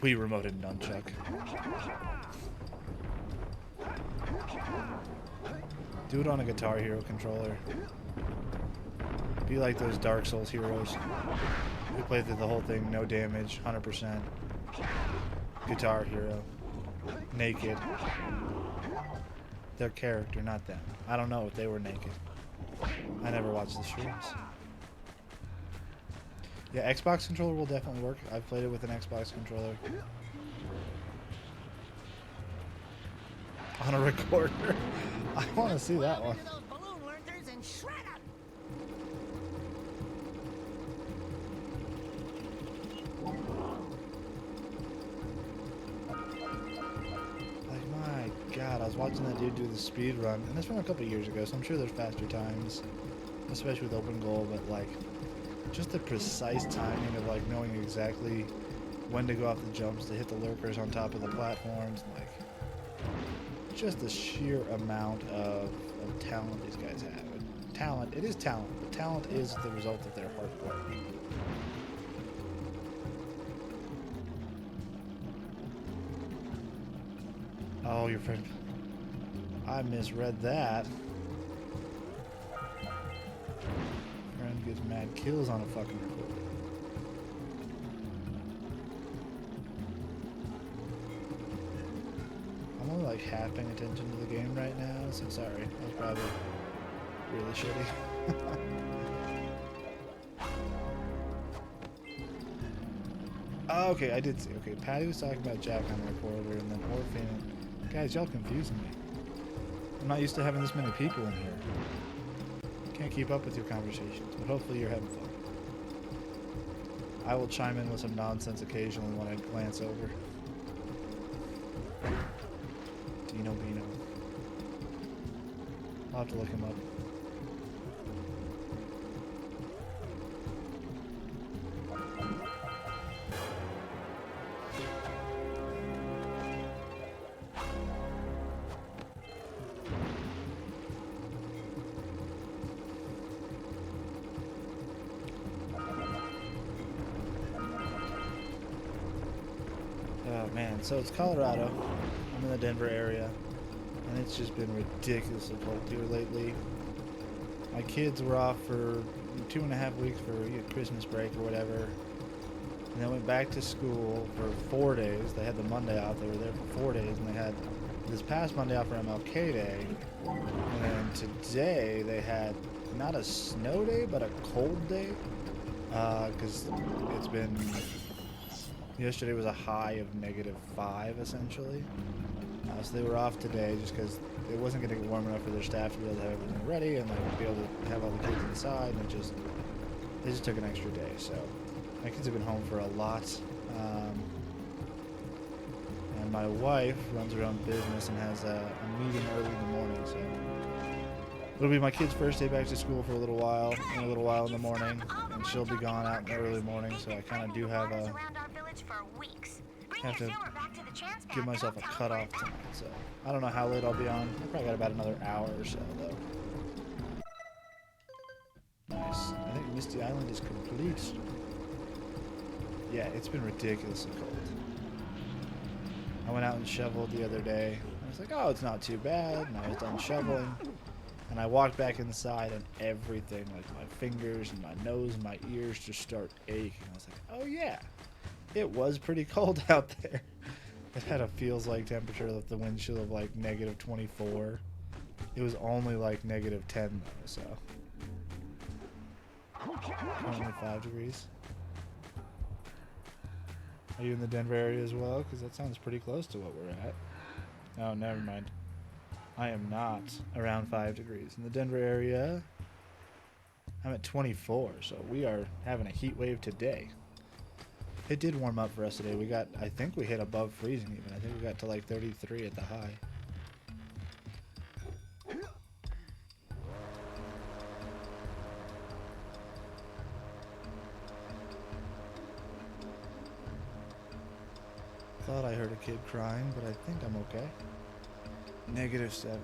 Wii Remote and Nunchuck. Do it on a Guitar Hero controller. Be like those Dark Souls heroes. We played through the whole thing, no damage, 100%. Guitar Hero. Naked. Their character, not them. I don't know if they were naked. I never watched the streams. Yeah, Xbox controller will definitely work. I've played it with an Xbox controller. On a recorder. I want to see that one. Those balloon lurkers and shred 'em. Like, my God, I was watching that dude do the speed run, and this from a couple years ago, so I'm sure there's faster times, especially with open goal, but like, just the precise timing of like knowing exactly when to go off the jumps to hit the lurkers on top of the platforms, like, just the sheer amount of talent these guys have. talent. It is talent, but talent is the result of their hard work. Oh, your friend. I misread that. Friend gets mad kills on a fucking record. I'm only like half paying attention to the game right now, so sorry. I was probably really shitty. Oh, okay, I did see. Okay, Patty was talking about Jak on the recorder, and then Orphan. Guys, y'all confusing me. I'm not used to having this many people in here. Can't keep up with your conversations, but hopefully you're having fun. I will chime in with some nonsense occasionally when I glance over. Dino Bino. I'll have to look him up. Oh man, so it's Colorado. I'm in the Denver area, and it's just been ridiculously cold here lately. My kids were off for 2.5 weeks for Christmas break or whatever, and they went back to school for 4 days. They had the Monday off. They were there for 4 days, and they had this past Monday off for MLK Day. And then today they had not a snow day, but a cold day, because it's been... Yesterday was a high of -5, essentially. So they were off today just because it wasn't going to get warm enough for their staff to be able to have everything ready and like be able to have all the kids inside. And they just took an extra day. So my kids have been home for a lot. And my wife runs her own business and has a meeting early in the morning. So it'll be my kid's first day back to school for a little while, in the morning, and she'll be gone out in the early morning. So I kind of do have to give myself a cutoff tonight. So I don't know how late I'll be on. I probably got about another hour or so though. Nice. I think Misty Island is complete. Yeah, it's been ridiculously cold. I went out and shoveled the other day. I was like, oh, it's not too bad. And I was done shoveling. And I walked back inside and everything, like my fingers and my nose and my ears just start aching. I was like, oh yeah, it was pretty cold out there. It had a feels like temperature with the wind chill of like -24. It was only like -10 though, so. Only 5 degrees. Are you in the Denver area as well? Because that sounds pretty close to what we're at. Oh, never mind. I am not around 5 degrees. In the Denver area, I'm at 24, so we are having a heat wave today. It did warm up for us today. I think we hit above freezing even. I think we got to like 33 at the high. Thought I heard a kid crying, but I think I'm okay. -7.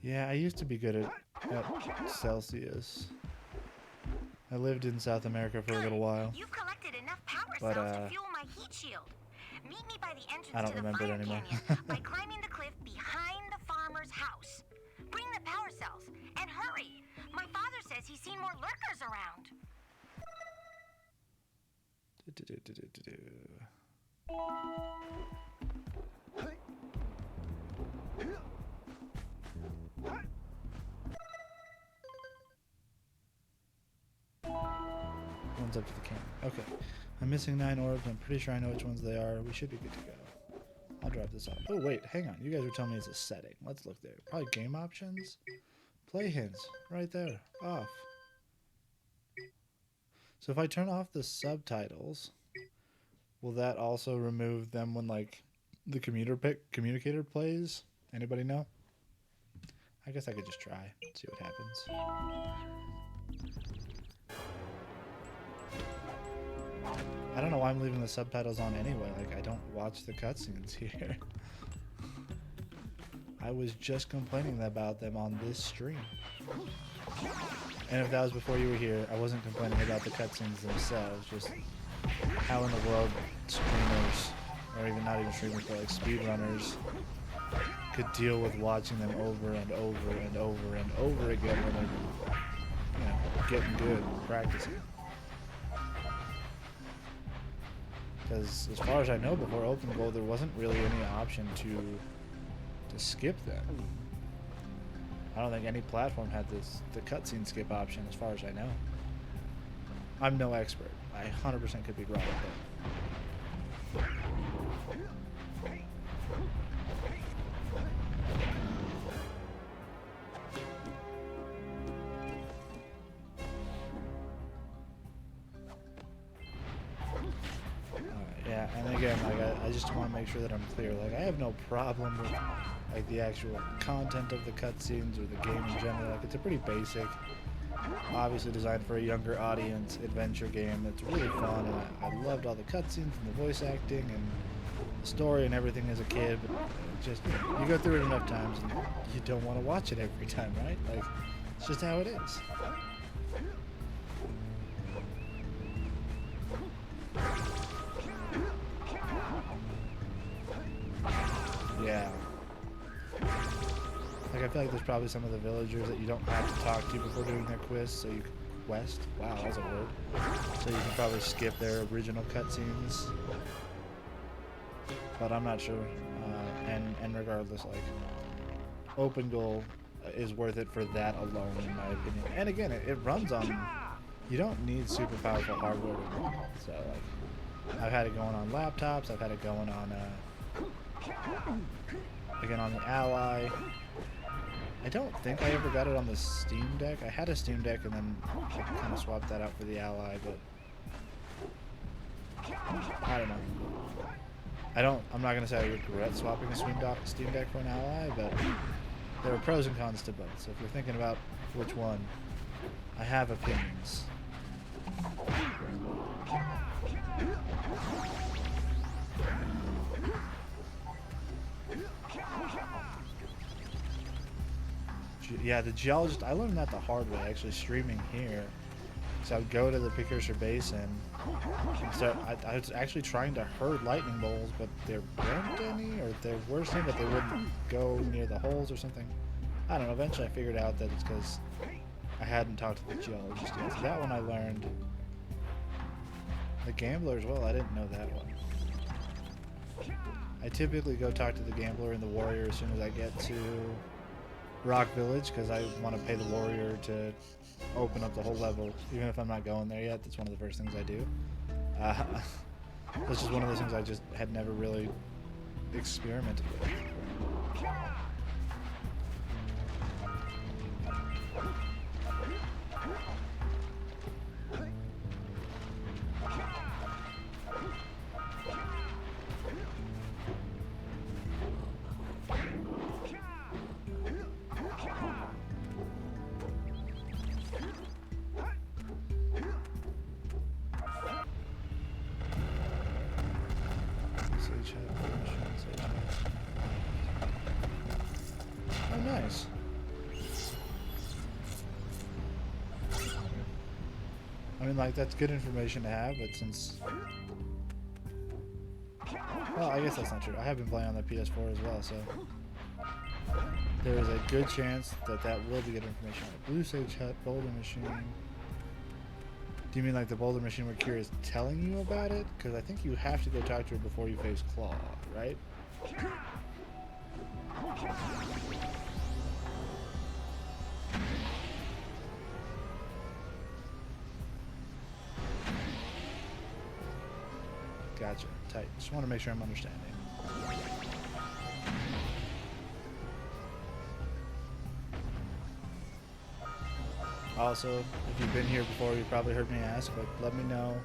Yeah, I used to be good at Celsius. I lived in South America for a little while. You've collected enough power But, cells to fuel my heat shield. Meet me by the entrance I don't to the remember it fire anymore. canyon by climbing the cliff behind the farmer's house. Bring the power cells and hurry. My father says he's seen more lurkers around. One's up to the cannon. Okay. I'm missing 9 orbs. I'm pretty sure I know which ones they are. We should be good to go. I'll drop this off. Oh, wait. Hang on. You guys were telling me it's a setting. Let's look there. Probably game options. Play hints. Right there. Off. So if I turn off the subtitles, will that also remove them when, like, the communicator plays? Anybody know? I guess I could just try. See what happens. I don't know why I'm leaving the subtitles on anyway. Like, I don't watch the cutscenes here. I was just complaining about them on this stream. And if that was before you were here, I wasn't complaining about the cutscenes themselves, just how in the world streamers, or even not even streamers, but like speedrunners, could deal with watching them over and over and over and over again when they're, you know, getting good and practicing. Because as far as I know, before Open Goal, there wasn't really any option to skip them. I don't think any platform had the cutscene skip option, as far as I know. I'm no expert. I 100% could be wrong, but yeah, and again, like I just want to make sure that I'm clear. Like, I have no problem with like the actual content of the cutscenes or the game in general. Like, it's a pretty basic, obviously designed for a younger audience adventure game. It's really fun, and I loved all the cutscenes and the voice acting and the story and everything as a kid. But it just, you go through it enough times and you don't want to watch it every time, right? Like, it's just how it is. Yeah. Like, I feel like there's probably some of the villagers that you don't have to talk to before doing their quest, so you can quest. Wow, that's a word. So you can probably skip their original cutscenes. But I'm not sure. And regardless, like, Open Goal is worth it for that alone, in my opinion. And again, it runs on. You don't need super powerful hardware to run. So like, I've had it going on laptops. I've had it going on. Again, on the Ally. I don't think I ever got it on the Steam Deck. I had a Steam Deck and then I kind of swapped that out for the Ally, but I don't know. I'm not gonna say I regret swapping a Steam Deck for an Ally, but there are pros and cons to both. So if you're thinking about which one, I have opinions. Yeah, the geologist, I learned that the hard way, actually, streaming here. So I would go to the Precursor Basin and start, I was actually trying to herd lightning bolts, but there weren't any, or there were some, but they wouldn't go near the holes or something. I don't know, eventually I figured out that it's because I hadn't talked to the geologist yet. So that one I learned. The Gambler as well, I didn't know that one. I typically go talk to the Gambler and the Warrior as soon as I get to Rock Village, because I want to pay the Warrior to open up the whole level, even if I'm not going there yet. That's one of the first things I do. That's just one of those things I just had never really experimented with. Oh, nice. I mean, like, that's good information to have, but since... Well, I guess that's not true. I have been playing on the PS4 as well, so... There is a good chance that that will be good information. Blue Sage Hut, Boulder Machine... Do you mean like the Boulder Machine where Kira is telling you about it? Because I think you have to go talk to her before you face Claw, right? Gotcha. Tight. Just want to make sure I'm understanding. Also, if you've been here before, you probably heard me ask, but let me know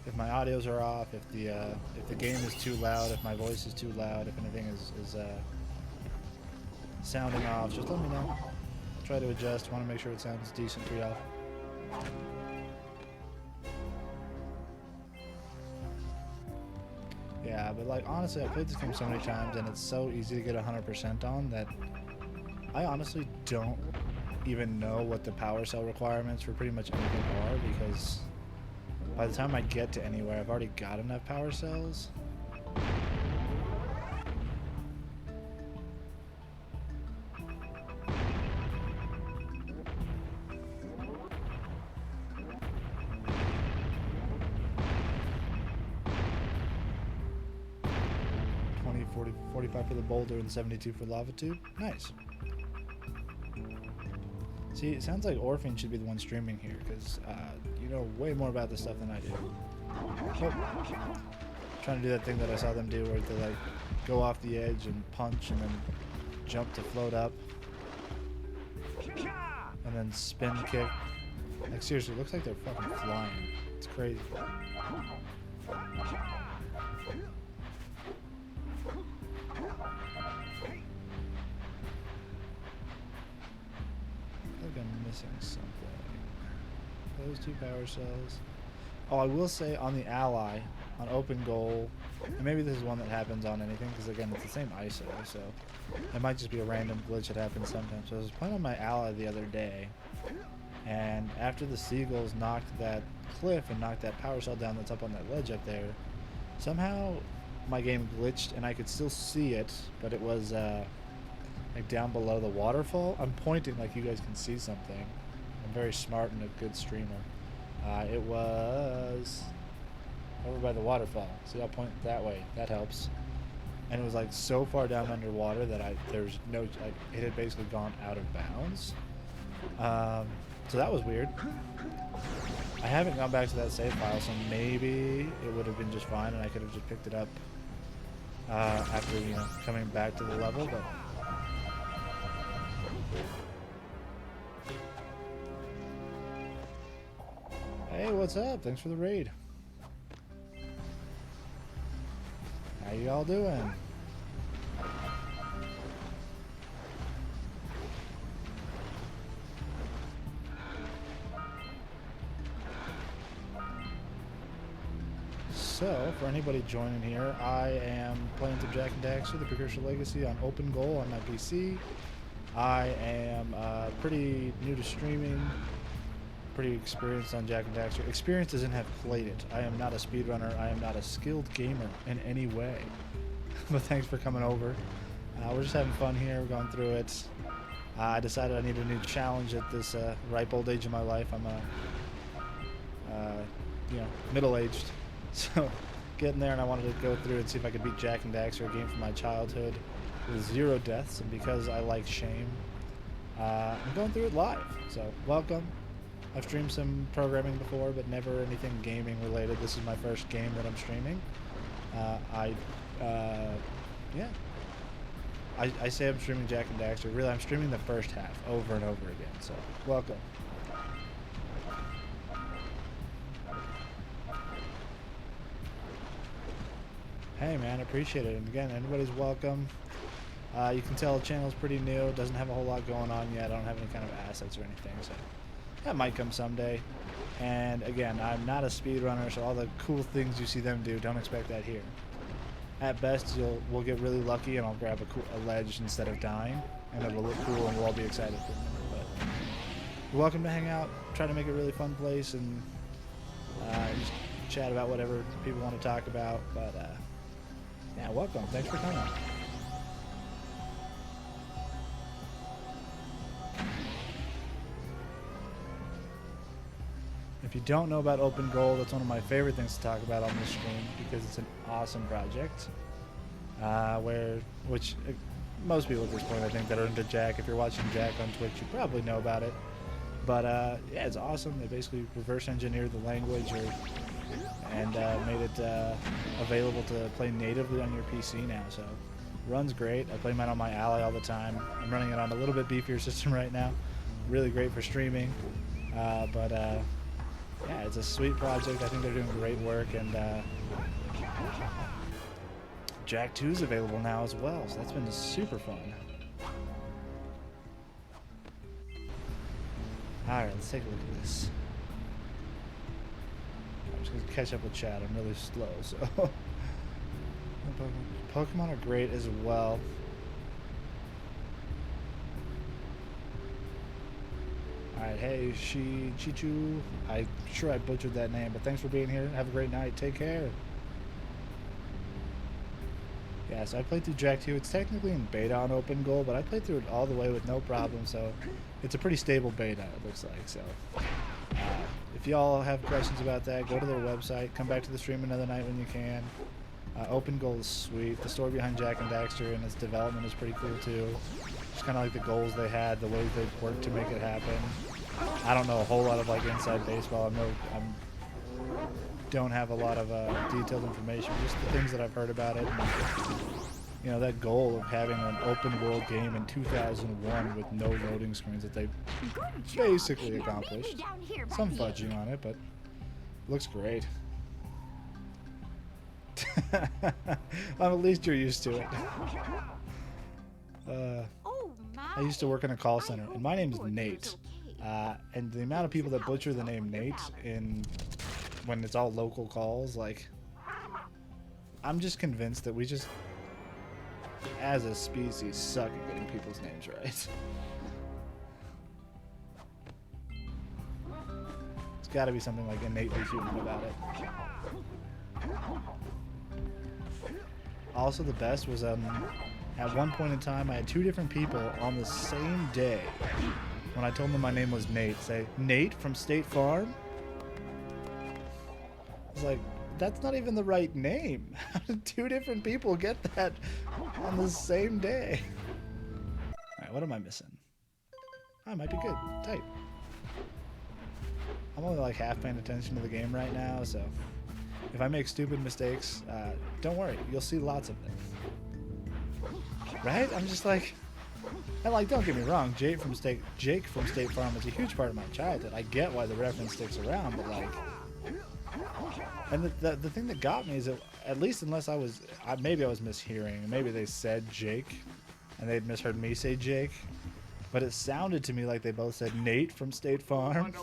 if my audios are off, if the game is too loud, if my voice is too loud, if anything is sounding off. Just let me know. I'll try to adjust. Want to make sure it sounds decent for y'all. Yeah, but like honestly, I played this game so many times and it's so easy to get 100% on that I honestly don't even know what the power cell requirements for pretty much anything are, because by the time I get to anywhere, I've already got enough power cells. $20, $40, $45 for the boulder and $72 for lava tube. Nice. See, it sounds like Orphan should be the one streaming here, because you know way more about this stuff than I do. Oh. Trying to do that thing that I saw them do where they like go off the edge and punch and then jump to float up. And then spin kick. Like seriously, it looks like they're fucking flying. It's crazy. I'm missing something. Those 2 power cells. Oh, I will say on the ally, on open goal, and maybe this is one that happens on anything, because again, it's the same ISO, so it might just be a random glitch that happens sometimes. So I was playing on my ally the other day, and after the seagulls knocked that cliff and knocked that power cell down that's up on that ledge up there, somehow my game glitched and I could still see it, but it was like down below the waterfall. I'm pointing like you guys can see something. I'm very smart and a good streamer. It was over by the waterfall. See, I'll point that way. That helps. And it was like so far down underwater that there's no, it had basically gone out of bounds. So that was weird. I haven't gone back to that save file, so maybe it would have been just fine and I could have just picked it up after, you know, coming back to the level, but hey, what's up? Thanks for the raid. How you all doing? So, for anybody joining here, I am playing some Jak Daxter, the Precursor Legacy on Open Goal on my PC. I am pretty new to streaming, pretty experienced on Jak Daxter. Experienced as in have played it. I am not a speedrunner. I am not a skilled gamer in any way. But thanks for coming over. We're just having fun here. We're going through it. I decided I need a new challenge at this ripe old age of my life. I'm you know, middle-aged. So getting there, and I wanted to go through and see if I could beat Jak Daxter, a game from my childhood with 0 deaths. And because I like shame, I'm going through it live. So welcome. I've streamed some programming before, but never anything gaming related. This is my first game that I'm streaming. Yeah. I say I'm streaming Jak Daxter. Really, I'm streaming the first half over and over again. So welcome. Hey man, appreciate it. And again, anybody's welcome. You can tell the channel's pretty new. It doesn't have a whole lot going on yet. I don't have any kind of assets or anything, so that might come someday. And again, I'm not a speedrunner, so all the cool things you see them do, don't expect that here. At best, we'll get really lucky and I'll grab a ledge instead of dying, and it'll look cool and we'll all be excited for it. But you're welcome to hang out, try to make it a really fun place, and just chat about whatever people want to talk about. But yeah, welcome. Thanks for coming. If you don't know about Open Goal, that's one of my favorite things to talk about on this stream because it's an awesome project. Most people at this point, I think, that are into Jak, if you're watching Jak on Twitch, you probably know about it. But yeah, it's awesome. They basically reverse engineered the language and made it available to play natively on your PC now. So runs great. I play mine on my Ally all the time. I'm running it on a little bit beefier system right now. Really great for streaming. Yeah, it's a sweet project. I think they're doing great work, and Jak 2 is available now as well, so that's been super fun. Alright, let's take a look at this. I'm just going to catch up with chat. I'm really slow, so Pokemon are great as well. Alright, hey, Chichu. I'm sure I butchered that name, but thanks for being here. Have a great night. Take care. Yeah, so I played through Jak 2. It's technically in beta on Open Goal, but I played through it all the way with no problem, so it's a pretty stable beta, it looks like. So if y'all have questions about that, go to their website. Come back to the stream another night when you can. Open Goal is sweet. The story behind Jak and Daxter and its development is pretty cool too. Just kind of like the goals they had, the ways they've worked to make it happen. I don't know a whole lot of like inside baseball. Don't have a lot of detailed information, just the things that I've heard about it. And, you know, that goal of having an open world game in 2001 with no loading screens that they basically accomplished. Some fudging on it, but looks great. Well, at least you're used to it. I used to work in a call center, and my name is Nate. And the amount of people that butcher the name Nate when it's all local calls, like, I'm just convinced that we just, as a species, suck at getting people's names right. It's got to be something like innately human about it. Also, the best was at one point in time, I had 2 different people on the same day when I told them my name was Nate say, "Nate from State Farm?" I was like, that's not even the right name. How did 2 different people get that on the same day? Alright, what am I missing? I might be good. Tight. I'm only like half paying attention to the game right now, so if I make stupid mistakes, don't worry, you'll see lots of them. Right? I'm just like, and like, don't get me wrong, Jake from State Farm is a huge part of my childhood. I get why the reference sticks around, but like, and the thing that got me is that, at least unless maybe I was mishearing, maybe they said Jake, and they'd misheard me say Jake, but it sounded to me like they both said Nate from State Farm.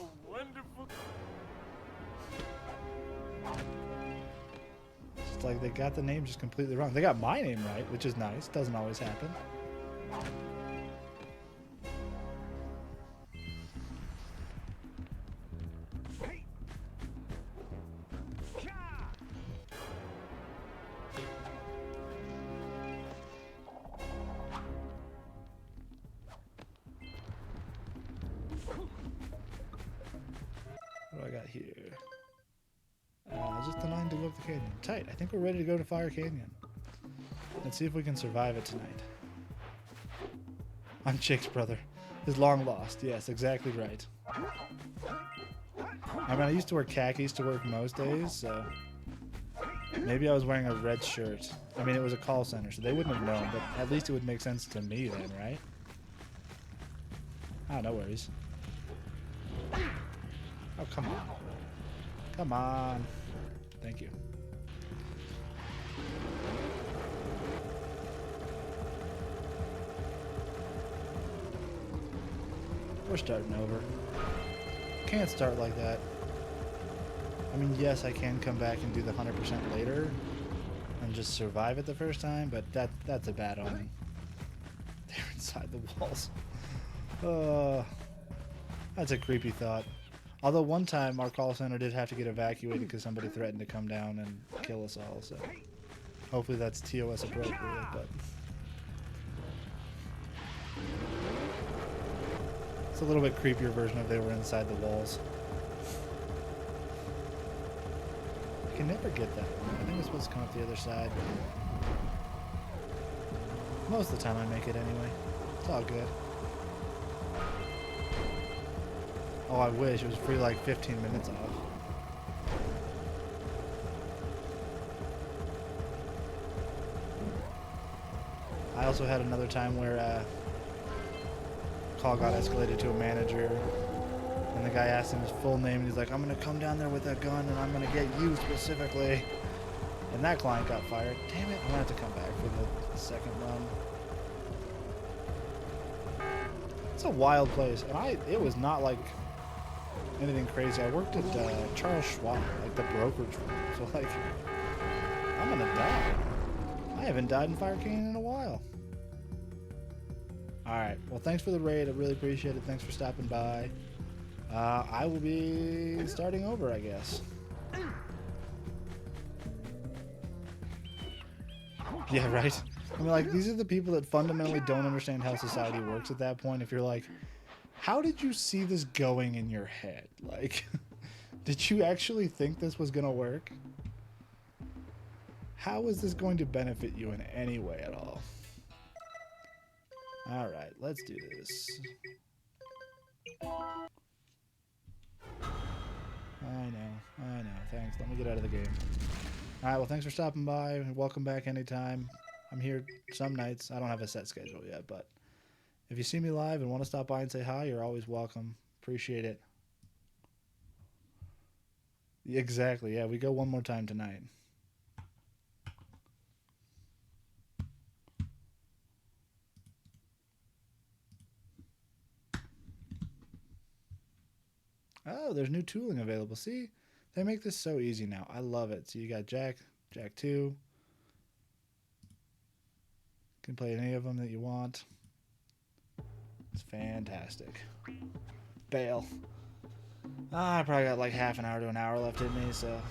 It's like they got the name just completely wrong. They got my name right, which is nice. Doesn't always happen. What do I got here? Just the 9 to go up the canyon. Tight. I think we're ready to go to Fire Canyon. Let's see if we can survive it tonight. I'm Jake's brother. His long lost. Yes, exactly right. I mean, I used to wear khakis to work most days, so maybe I was wearing a red shirt. I mean, it was a call center, so they wouldn't have known, but at least it would make sense to me then, right? Oh, no worries. Oh, come on. Come on. Thank you. We're starting over. Can't start like that. I mean, yes, I can come back and do the 100% later and just survive it the first time, but that's a bad omen. They're inside the walls. That's a creepy thought. Although one time our call center did have to get evacuated because somebody threatened to come down and kill us all, so hopefully that's TOS appropriate, but it's a little bit creepier version of they were inside the walls. I can never get that one. I think it's supposed to come up the other side. Most of the time I make it anyway. It's all good. Oh, I wish. It was free like 15 minutes off. I also had another time where call got escalated to a manager, and the guy asked him his full name, and he's like, I'm going to come down there with that gun, and I'm going to get you specifically. And that client got fired. Damn it, I'm going to have to come back for the second run. It's a wild place, and it was not like anything crazy. I worked at Charles Schwab, like the brokerage firm, so like, I'm gonna die. I haven't died in Fire Canyon in a while. Alright, well thanks for the raid. I really appreciate it. Thanks for stopping by. I will be starting over, I guess. Yeah, right? I mean, like, these are the people that fundamentally don't understand how society works at that point. If you're like, how did you see this going in your head? Like, did you actually think this was going to work? How is this going to benefit you in any way at all? Alright, let's do this. I know. Thanks. Let me get out of the game. Alright, well, thanks for stopping by. Welcome back anytime. I'm here some nights. I don't have a set schedule yet, but if you see me live and want to stop by and say hi, you're always welcome. Appreciate it. Exactly. Yeah, we go one more time tonight. Oh, there's new tooling available. See? They make this so easy now. I love it. So you got Jak 2. You can play any of them that you want. It's fantastic. Bail. I probably got like half an hour to an hour left in me, so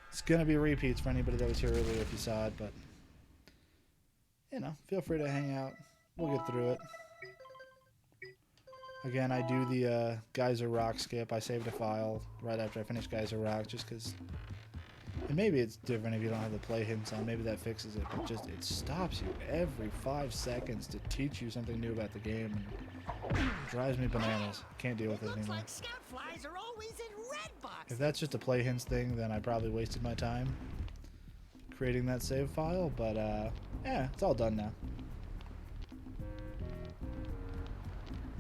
it's going to be repeats for anybody that was here earlier if you saw it, but you know, feel free to hang out. We'll get through it. Again, I do the Geyser Rock skip. I saved a file right after I finished Geyser Rock just because... And maybe it's different if you don't have the play hints on. Maybe that fixes it. But just, it stops you every 5 seconds to teach you something new about the game. And it drives me bananas. Can't deal with it anymore. Like scout flies are always in red boxes. If that's just a play hints thing, then I probably wasted my time creating that save file. But, yeah, it's all done now.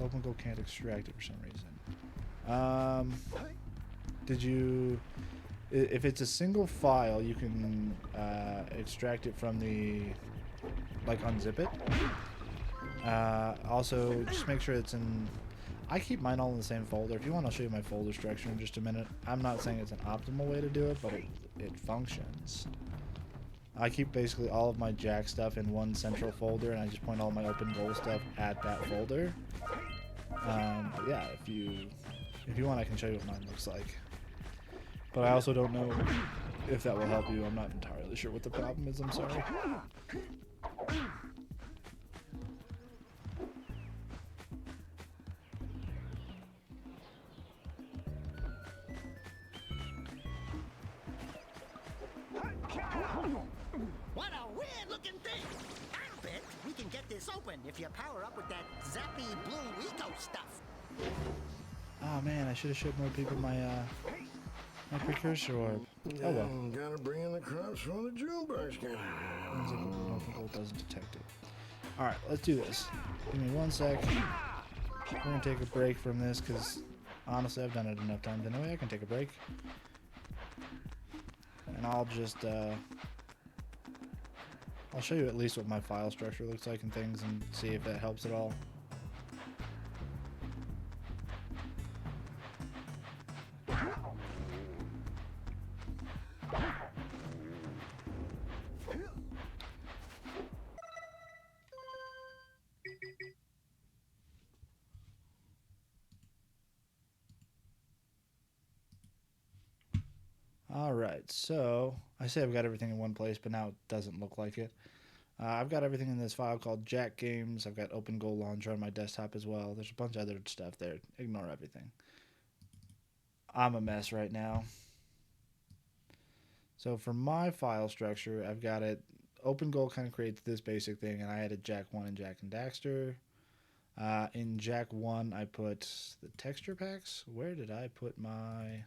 Open Goal can't extract it for some reason. Did you... If it's a single file, you can extract it from the... Like, unzip it. Also, just make sure it's in... I keep mine all in the same folder. If you want, I'll show you my folder structure in just a minute. I'm not saying it's an optimal way to do it, but it functions. I keep basically all of my Jak stuff in one central folder, and I just point all my open goal stuff at that folder. But yeah, if you want, I can show you what mine looks like. But I also don't know if that will help you. I'm not entirely sure what the problem is. I'm sorry. What a weird-looking thing! I bet we can get this open if you power up with that zappy blue eco stuff. Oh man, I should have showed more people my my precursor orb. Oh well. Gotta bring in the crops from the June basket. Open Goal doesn't detect it. Alright, let's do this. Give me 1 sec. We're gonna take a break from this because honestly I've done it enough times anyway. I can take a break. And I'll just I'll show you at least what my file structure looks like and things and see if that helps at all. Alright, so I say I've got everything in one place, but now it doesn't look like it. I've got everything in this file called Jak Games. I've got Open Goal Launcher on my desktop as well. There's a bunch of other stuff there. Ignore everything. I'm a mess right now. So for my file structure, I've got it. Open Goal kind of creates this basic thing, and I added Jak 1 and Jak and Daxter. In Jak 1, I put the texture packs. Where did I put my...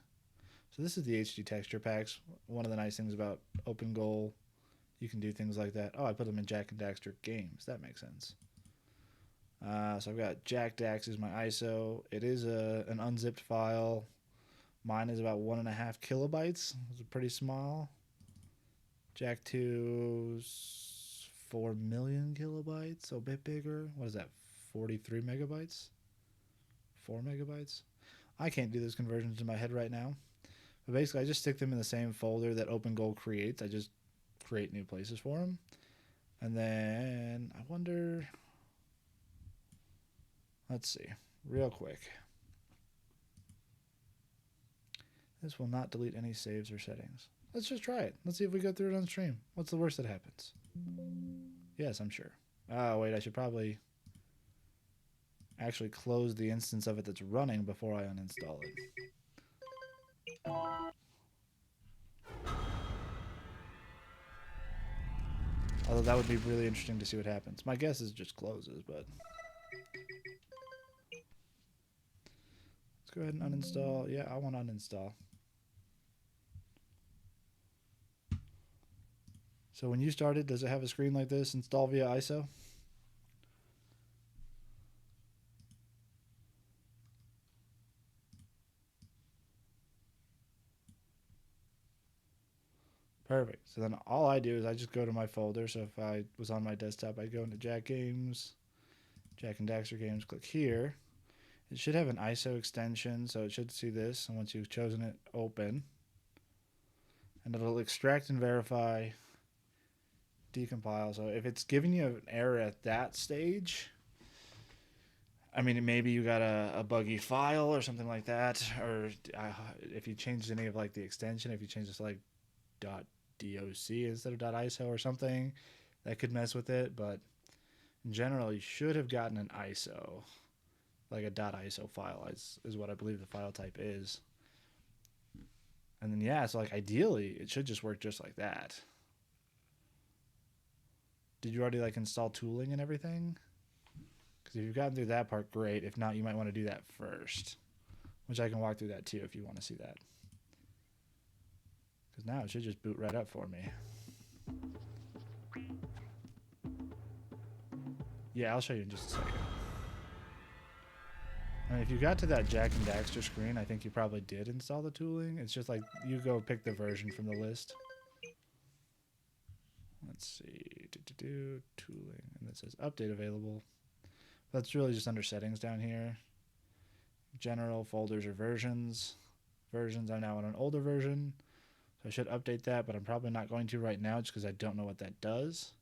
So this is the HD texture packs. One of the nice things about Open Goal, you can do things like that. Oh, I put them in Jak and Daxter games. That makes sense. So I've got Jak Dax is my ISO. It is an unzipped file. Mine is about 1.5 kilobytes. It's pretty small. Jak 2's 4 million kilobytes, so a bit bigger. What is that? 43 megabytes? 4 megabytes? I can't do those conversions in my head right now. But basically, I just stick them in the same folder that Open Goal creates. I just create new places for them. And then I wonder, let's see, real quick. This will not delete any saves or settings. Let's just try it. Let's see if we go through it on stream. What's the worst that happens? Yes, I'm sure. Oh, wait, I should probably actually close the instance of it that's running before I uninstall it. Although that would be really interesting to see what happens. My guess is it just closes, but... Let's go ahead and uninstall. Yeah, I want to uninstall. So when you started, does it have a screen like this? Install via ISO? Perfect. So then all I do is I just go to my folder. So if I was on my desktop, I'd go into Jak Games, Jak and Daxter Games, click here. It should have an ISO extension, so it should see this. And once you've chosen it, open. And it'll extract and verify, decompile. So if it's giving you an error at that stage, I mean, maybe you got a buggy file or something like that. Or if you changed any of like the extension, if you changed this like .doc instead of .iso or something, that could mess with it. But in general, you should have gotten an ISO, like a .iso file is what I believe the file type is. And then yeah, so like ideally it should just work just like that. Did you already like install tooling and everything? Because if you've gotten through that part, great. If not, you might want to do that first, which I can walk through that too if you want to see that. Because now it should just boot right up for me. Yeah, I'll show you in just a second. I mean, if you got to that Jak and Daxter screen, I think you probably did install the tooling. It's just like you go pick the version from the list. Let's see. Tooling. And it says update available. That's really just under settings down here. General, folders, or versions. Versions, I'm now on an older version. So I should update that, but I'm probably not going to right now just because I don't know what that does.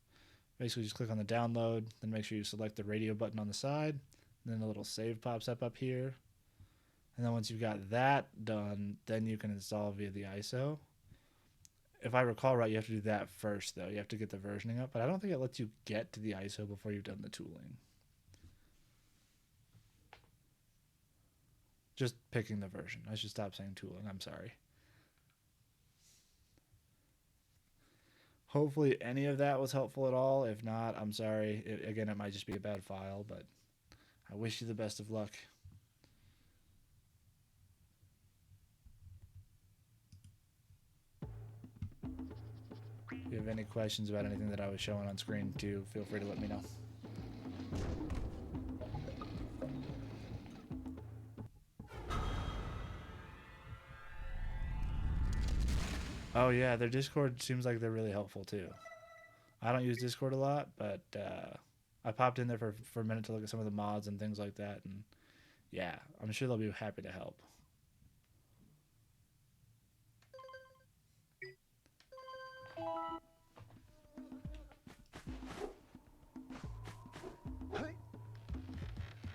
Basically, just click on the download, then make sure you select the radio button on the side. And then a little save pops up here. And then once you've got that done, then you can install via the ISO. If I recall right, you have to do that first, though. You have to get the versioning up. But I don't think it lets you get to the ISO before you've done the tooling. Just picking the version. I should stop saying tooling. I'm sorry. Hopefully any of that was helpful at all. If not, I'm sorry. Again, it might just be a bad file, but I wish you the best of luck. If you have any questions about anything that I was showing on screen too, feel free to let me know. Oh yeah, their Discord seems like they're really helpful too. I don't use Discord a lot, but I popped in there for a minute to look at some of the mods and things like that, and yeah, I'm sure they'll be happy to help.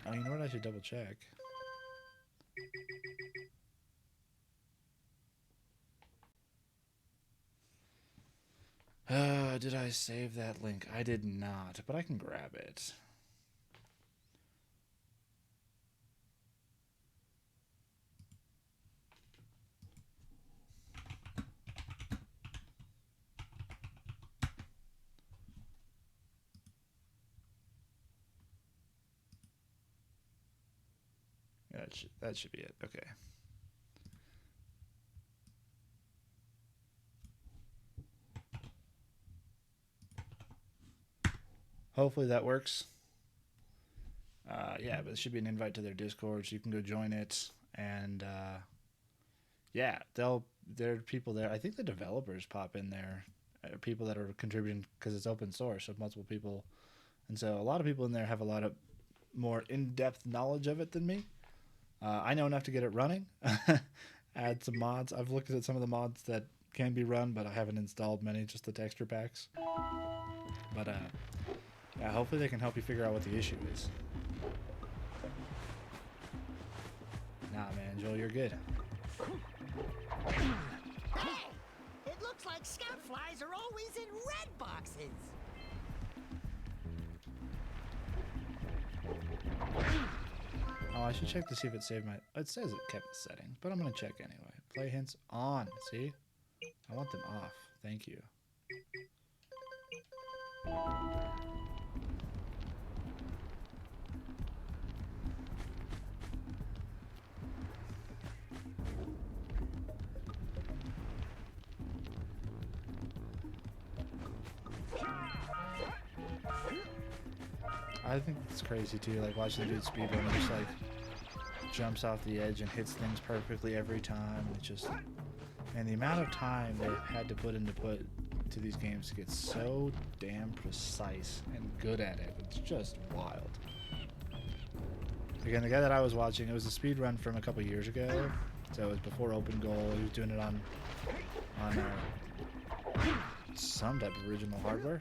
Oh, you know what? I should double check. Did I save that link? I did not, but I can grab it. Yeah, that should be it. Okay. Hopefully that works. Yeah, but it should be an invite to their Discord, so you can go join it. And yeah, there are people there. I think the developers pop in there, people that are contributing because it's open source, so multiple people. And so a lot of people in there have a lot of more in-depth knowledge of it than me. I know enough to get it running, add some mods. I've looked at some of the mods that can be run, but I haven't installed many, just the texture packs. But yeah, hopefully they can help you figure out what the issue is. Nah, man, Joel, you're good. Hey! It looks like scout flies are always in red boxes. Oh, I should check to see if it saved my... It says it kept the setting, but I'm going to check anyway. Play hints on. See? I want them off. Thank you. I think it's crazy too, like watching the dude speedrun, he just like jumps off the edge and hits things perfectly every time. It just, and the amount of time they've had to put to these games to get so damn precise and good at it, it's just wild. Again, the guy that I was watching, it was a speedrun from a couple years ago, so it was before Open Goal. He was doing it on some type of original hardware,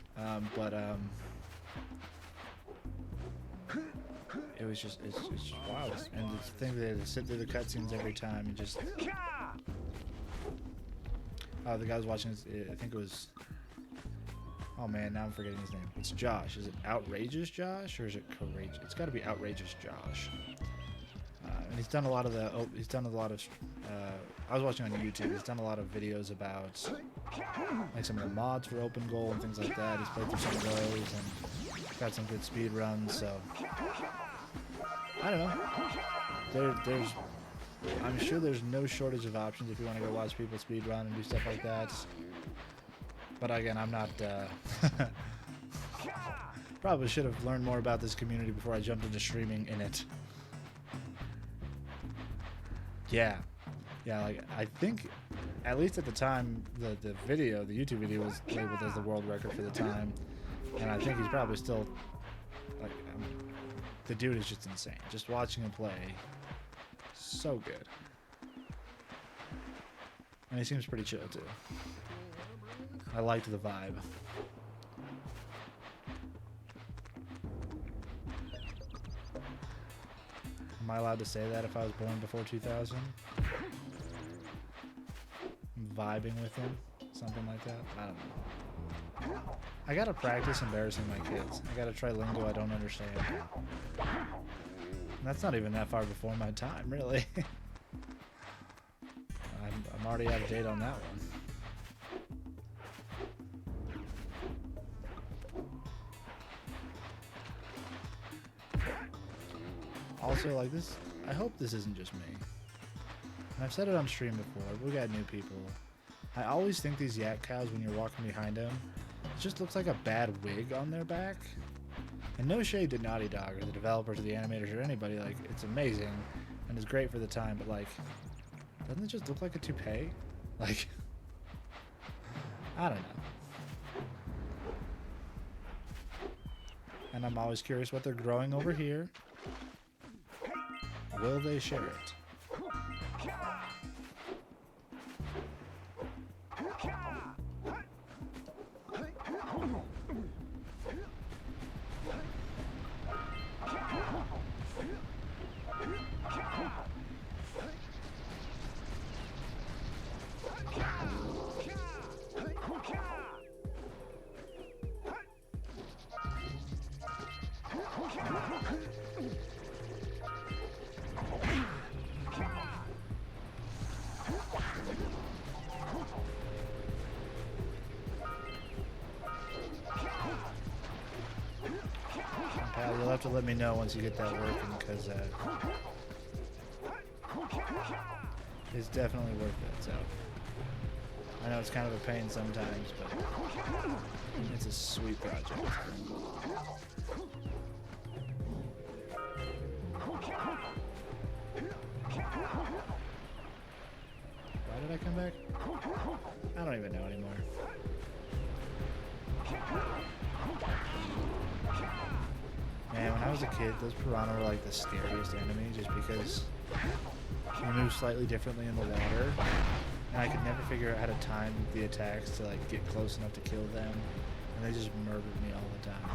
it was just, it's wild. And the thing that they had to sit through the cutscenes every time and just... Oh, the guy was watching, I think it was... Oh man, now I'm forgetting his name. It's Josh. Is it Outrageous Josh or is it Courageous? It's got to be Outrageous Josh. And he's done a lot of the... Oh, he's done a lot of... I was watching on YouTube. He's done a lot of videos about like some of the mods for Open Goal and things like that. He's played through some of those and got some good speed runs. So I don't know. There's I'm sure there's no shortage of options if you want to go watch people speed run and do stuff like that. But again, I'm not. Probably should have learned more about this community before I jumped into streaming in it. Yeah, like I think, at least at the time, the YouTube video was labeled as the world record for the time, and I think he's probably still, like, the dude is just insane. Just watching him play, so good, and he seems pretty chill too. I liked the vibe. Am I allowed to say that if I was born before 2000? Vibing with him? Something like that? I don't know. I gotta practice embarrassing my kids. I gotta try lingo I don't understand. And that's not even that far before my time, really. I'm already out of date on that one. Also, like this, I hope this isn't just me. And I've said it on stream before, we got new people. I always think these yak cows, when you're walking behind them, it just looks like a bad wig on their back. And no shade to Naughty Dog or the developers or the animators or anybody, like, it's amazing and it's great for the time, but like, doesn't it just look like a toupee? Like, I don't know. And I'm always curious what they're growing over here. Will they share it? You'll have to let me know once you get that working, because it's definitely worth it. So I know it's kind of a pain sometimes, but it's a sweet project. Why did I come back? I don't even know anymore. Man, when I was a kid, those piranha were like the scariest enemy, just because They move slightly differently in the water, and I could never figure out how to time the attacks to like get close enough to kill them, and they just murdered me all the time.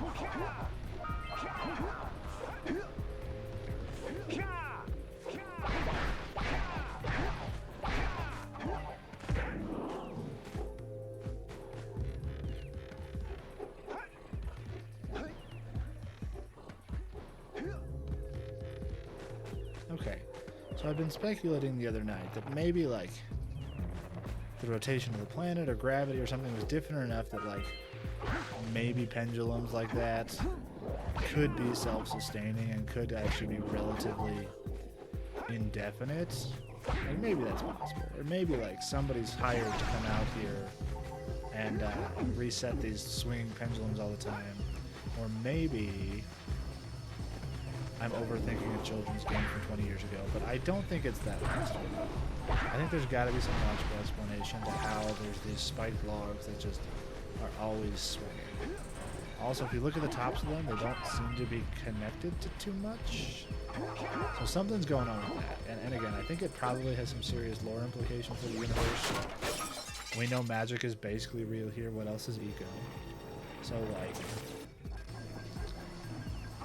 Okay, so I've been speculating the other night that maybe like the rotation of the planet or gravity or something was different enough that like maybe pendulums like that could be self-sustaining and could actually be relatively indefinite. Like maybe that's possible, or maybe like somebody's hired to come out here and reset these swinging pendulums all the time, or maybe I'm overthinking a children's game from 20 years ago, but I don't think it's that logical. I think there's got to be some logical explanation to how there's these spiked logs that just are always swinging. Also, if you look at the tops of them, they don't seem to be connected to too much. So something's going on with that. And again, I think it probably has some serious lore implications for the universe. We know magic is basically real here. What else is eco? So, like,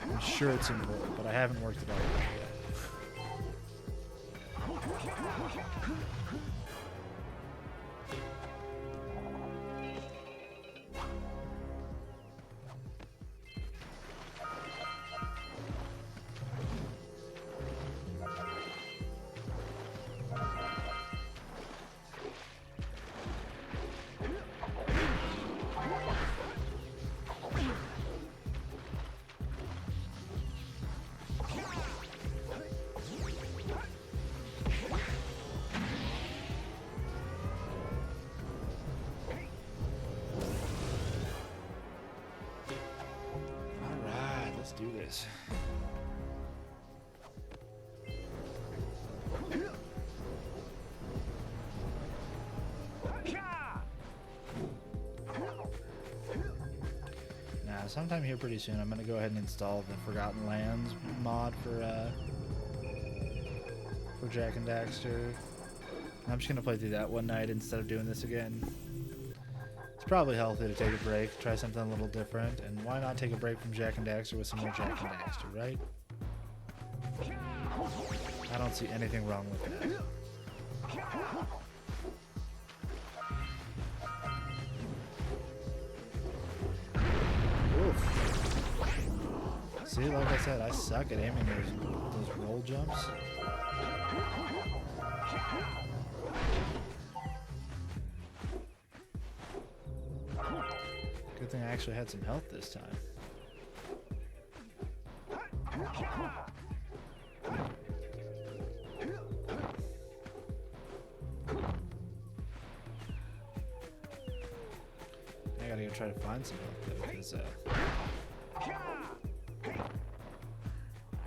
I'm sure it's important, but I haven't worked it out yet. Do this. Now, sometime here pretty soon, I'm gonna go ahead and install the Forgotten Lands mod for Jak and Daxter. I'm just gonna play through that one night instead of doing this again. It's probably healthy to take a break, try something a little different, and why not take a break from Jak and Daxter with some more Jak and Daxter, right? I don't see anything wrong with that. Oof. See, like I said, I suck at aiming those roll jumps. Good thing I actually had some health this time. I gotta go try to find some health though, because I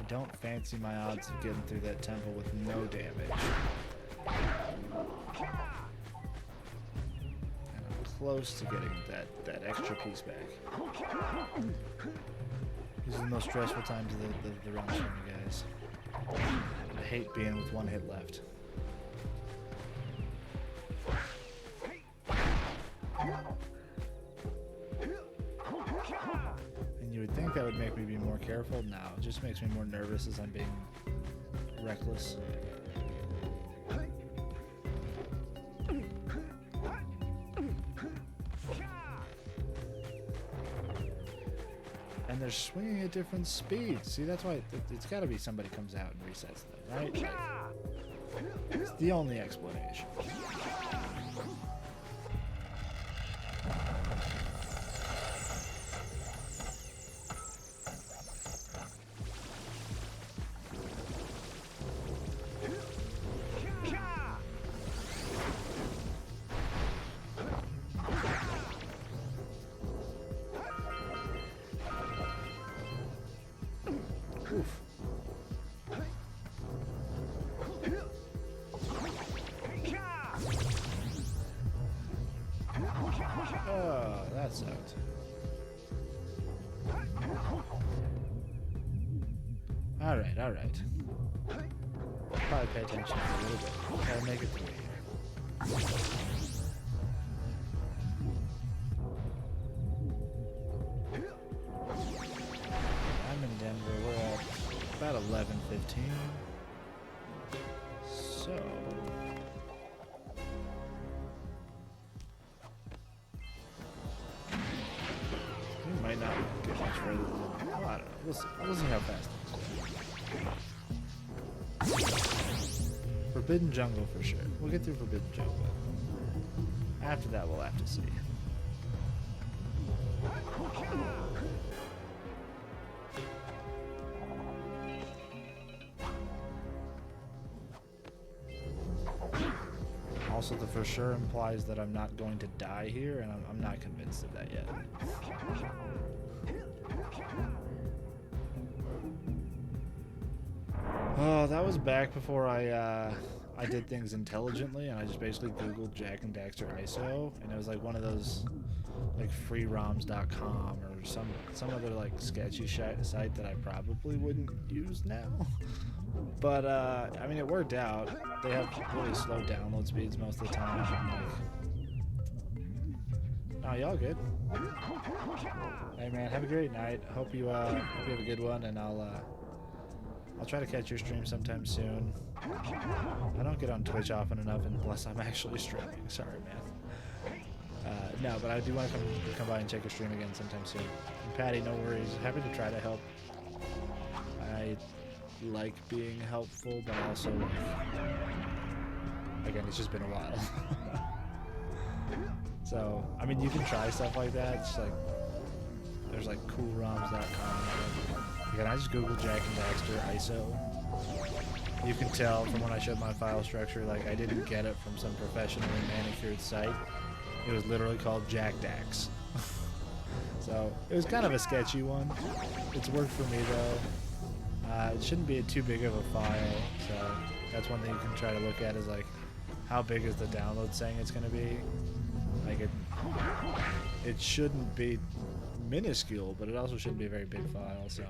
don't fancy my odds of getting through that temple with no damage. Close to getting that extra piece back. These are the most stressful times of the run for me, guys. I hate being with one hit left. And you would think that would make me be more careful. No, it just makes me more nervous as I'm being reckless. And they're swinging at different speeds. See, that's why it's got to be somebody comes out and resets them, right? Like, it's the only explanation. Oof. Oh, that sucked. Alright, alright. probably pay attention a little bit. Gotta make it through here. I'm in Denver. We're at about 11:15. So we might not get much further than, well, I don't know. We'll see. We'll see how fast things go. Forbidden Jungle for sure. We'll get through Forbidden Jungle. After that, we'll have to see. Also, the for sure implies that I'm not going to die here, and I'm not convinced of that yet. Oh, that was back before I did things intelligently, and I just basically Googled Jak Daxter ISO, and it was like one of those like freeroms.com or some other like sketchy site that I probably wouldn't use now. But I mean, it worked out. They have really slow download speeds most of the time. And, like, oh, y'all good? Hey man, have a great night. Hope you have a good one, and I'll try to catch your stream sometime soon. I don't get on Twitch often enough unless I'm actually streaming. Sorry, man. No, but I do want to come by and check your stream again sometime soon. And Patty, no worries. Happy to try to help. I like being helpful, but also, again, it's just been a while. So, I mean, you can try stuff like that. It's like, there's like coolroms.com. Again, I just Googled Jak Daxter ISO. You can tell from when I showed my file structure, like, I didn't get it from some professionally manicured site. It was literally called Jak Dax. So, it was kind of a sketchy one. It's worked for me, though. It shouldn't be too big of a file, so that's one thing you can try to look at is, like, how big is the download saying it's going to be. Like, it shouldn't be minuscule, but it also shouldn't be a very big file, so.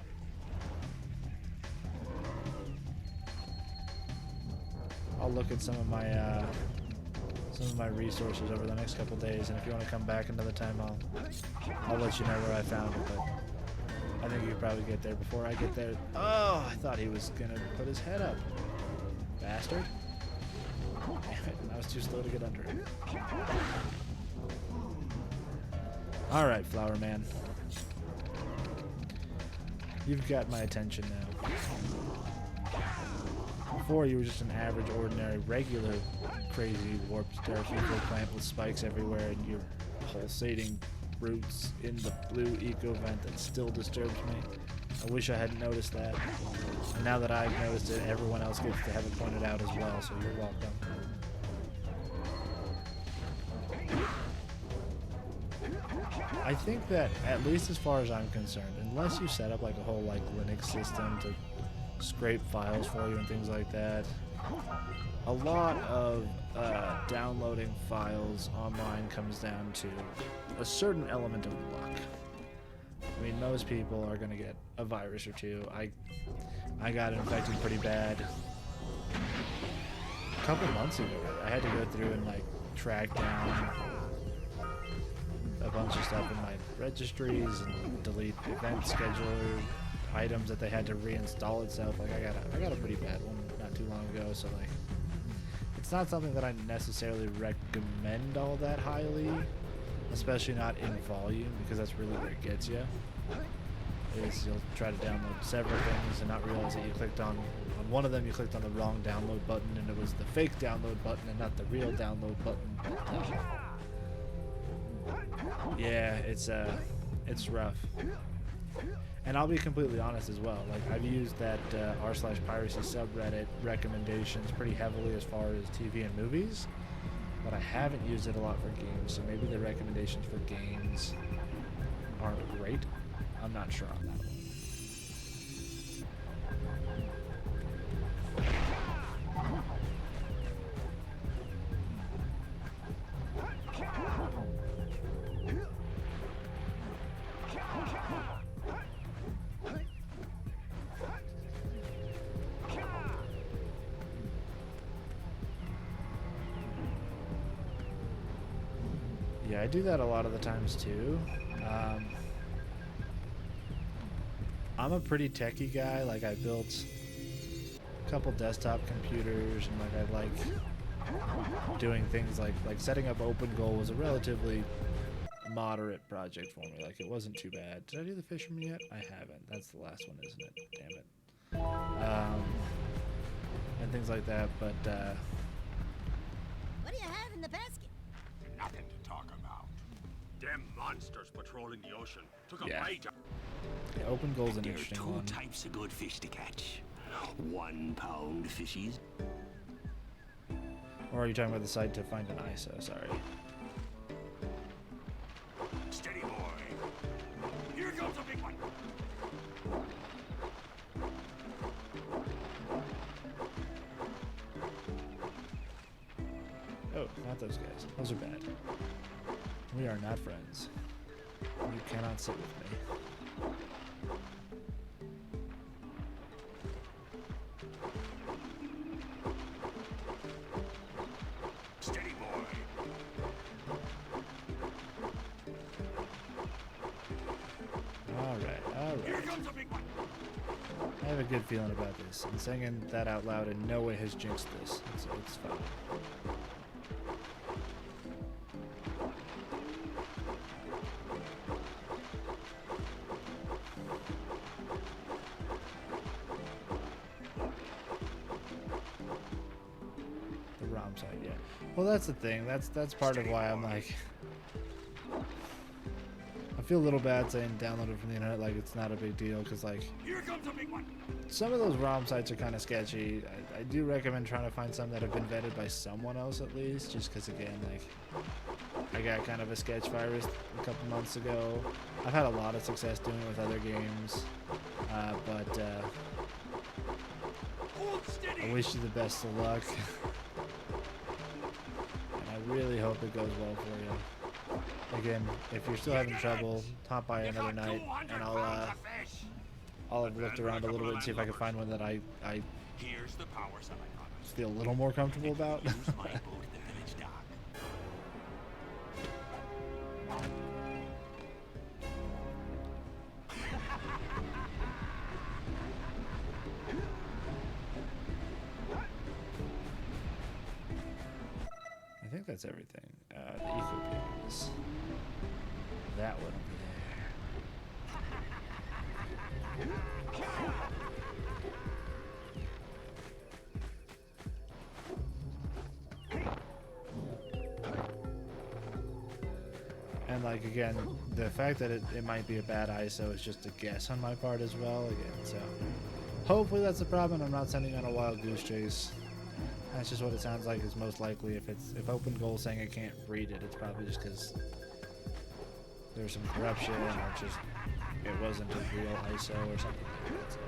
I'll look at some of my resources over the next couple days, and if you want to come back another time, I'll let you know where I found it, but I think you could probably get there before I get there. Oh, I thought he was gonna put his head up. Bastard. Damn it, I was too slow to get under it. Alright, Flower Man. You've got my attention now. Before, you were just an average, ordinary, regular, crazy, warped, dark eco plant with spikes everywhere, and your pulsating roots in the blue eco vent that still disturbs me. I wish I hadn't noticed that. And now that I've noticed it, everyone else gets to have it pointed out as well, so you're welcome. I think that, at least as far as I'm concerned, unless you set up like a whole like Linux system to scrape files for you and things like that, a lot of downloading files online comes down to a certain element of luck. I mean, most people are going to get a virus or two. I got infected pretty bad a couple months ago. I had to go through and like track down a bunch of stuff in my registries and delete event scheduler items that they had to reinstall itself. Like I got a pretty bad one not too long ago, so like it's not something that I necessarily recommend all that highly, especially not in volume, because that's really where it gets you. Is you'll try to download several things and not realize that you clicked on one of them, you clicked on the wrong download button, and it was the fake download button and not the real download button. Yeah, it's rough. And I'll be completely honest as well. Like, I've used that r/piracy subreddit recommendations pretty heavily as far as TV and movies, but I haven't used it a lot for games. So maybe the recommendations for games aren't great. I'm not sure on that one. Yeah, I do that a lot of the times too. I'm a pretty techie guy. Like, I built a couple desktop computers, and like I like doing things like setting up OpenGoal was a relatively moderate project for me. Like, it wasn't too bad. Did I do the fisherman yet? I haven't. That's the last one, isn't it? Damn it. And things like that, but What do you have in the basket? Nothing to talk about. Them monsters patrolling the ocean took a Yeah. bite. yeah, OpenGoal's an There are interesting two one. types of good fish to catch. 1 pound fishies. Or are you talking about the site to find an ISO? Sorry. Steady, boy. Here comes a big one. Oh, not those guys. Those are bad. We are not friends. You cannot sit with me. Steady, boy. Alright. Here comes a big one. I have a good feeling about this, and saying that out loud in no way has jinxed this. It's fine. The ROM site, yeah. Well, that's the thing. That's part of why I'm like, I feel a little bad saying download it from the internet, like it's not a big deal, because like Here comes a big one. some of those ROM sites are kind of sketchy. I do recommend trying to find some that have been vetted by someone else at least, just because again, like, I got kind of a sketch virus a couple months ago. I've had a lot of success doing it with other games, but Hold steady. I wish you the best of luck. And I really hope it goes well for you. Again, if you're still having trouble, hop by another night, and I'll have looked around a little bit and see if I can find one that I Here's the power side on it. feel a little more comfortable about. Use my boat at the village dock. I think that's everything. The eco pins. That one over there. And like again, the fact that it might be a bad ISO is just a guess on my part as well. Again, so hopefully that's the problem. I'm not sending on a wild goose chase. That's just what it sounds like is most likely. If OpenGoal saying it can't read it, it's probably just because there's some corruption or just it wasn't a real ISO or something like that. So.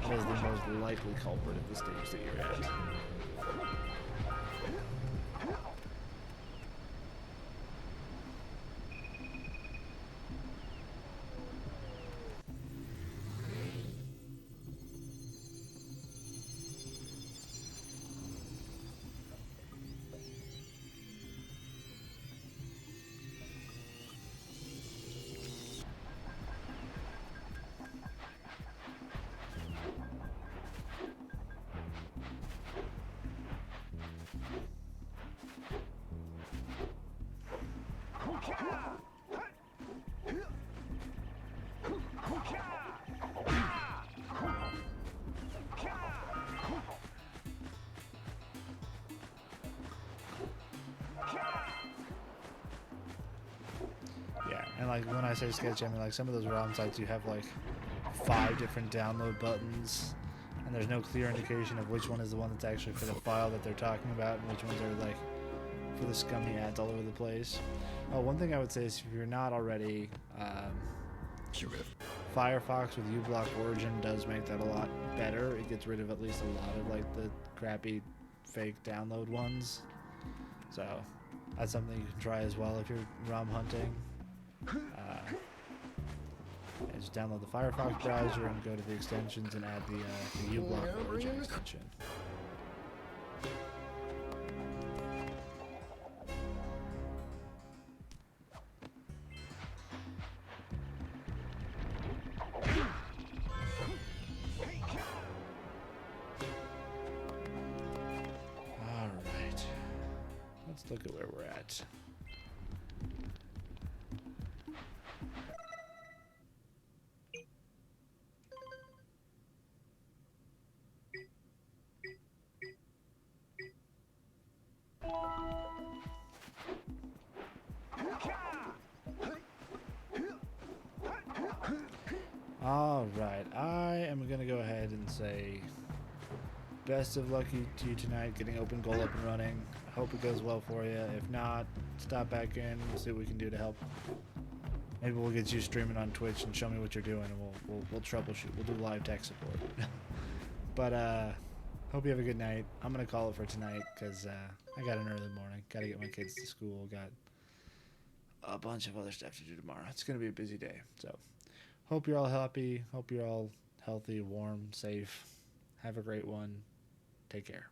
That is the most likely culprit at the stage that you're at. Yeah, and like when I say sketchy, I mean like some of those ROM sites you have like 5 different download buttons, and there's no clear indication of which one is the one that's actually for the file that they're talking about, and which ones are like for the scummy ads all over the place. Oh, one thing I would say is if you're not already, Firefox with uBlock Origin does make that a lot better. It gets rid of at least a lot of like the crappy fake download ones. So that's something you can try as well if you're ROM hunting. And just download the Firefox browser and go to the extensions and add the uBlock Origin extension. look at where we're at. All right, I am gonna go ahead and say best of luck to you tonight getting open goal up and running. I hope it goes well for you. If not, stop back in, see what we can do to help. Maybe we'll get you streaming on Twitch and show me what you're doing, and we'll troubleshoot. We'll do live tech support. But hope you have a good night. I'm gonna call it for tonight because I got an early morning. Got to get my kids to school. Got a bunch of other stuff to do tomorrow. It's gonna be a busy day. So hope you're all happy. Hope you're all healthy, warm, safe. Have a great one. Take care.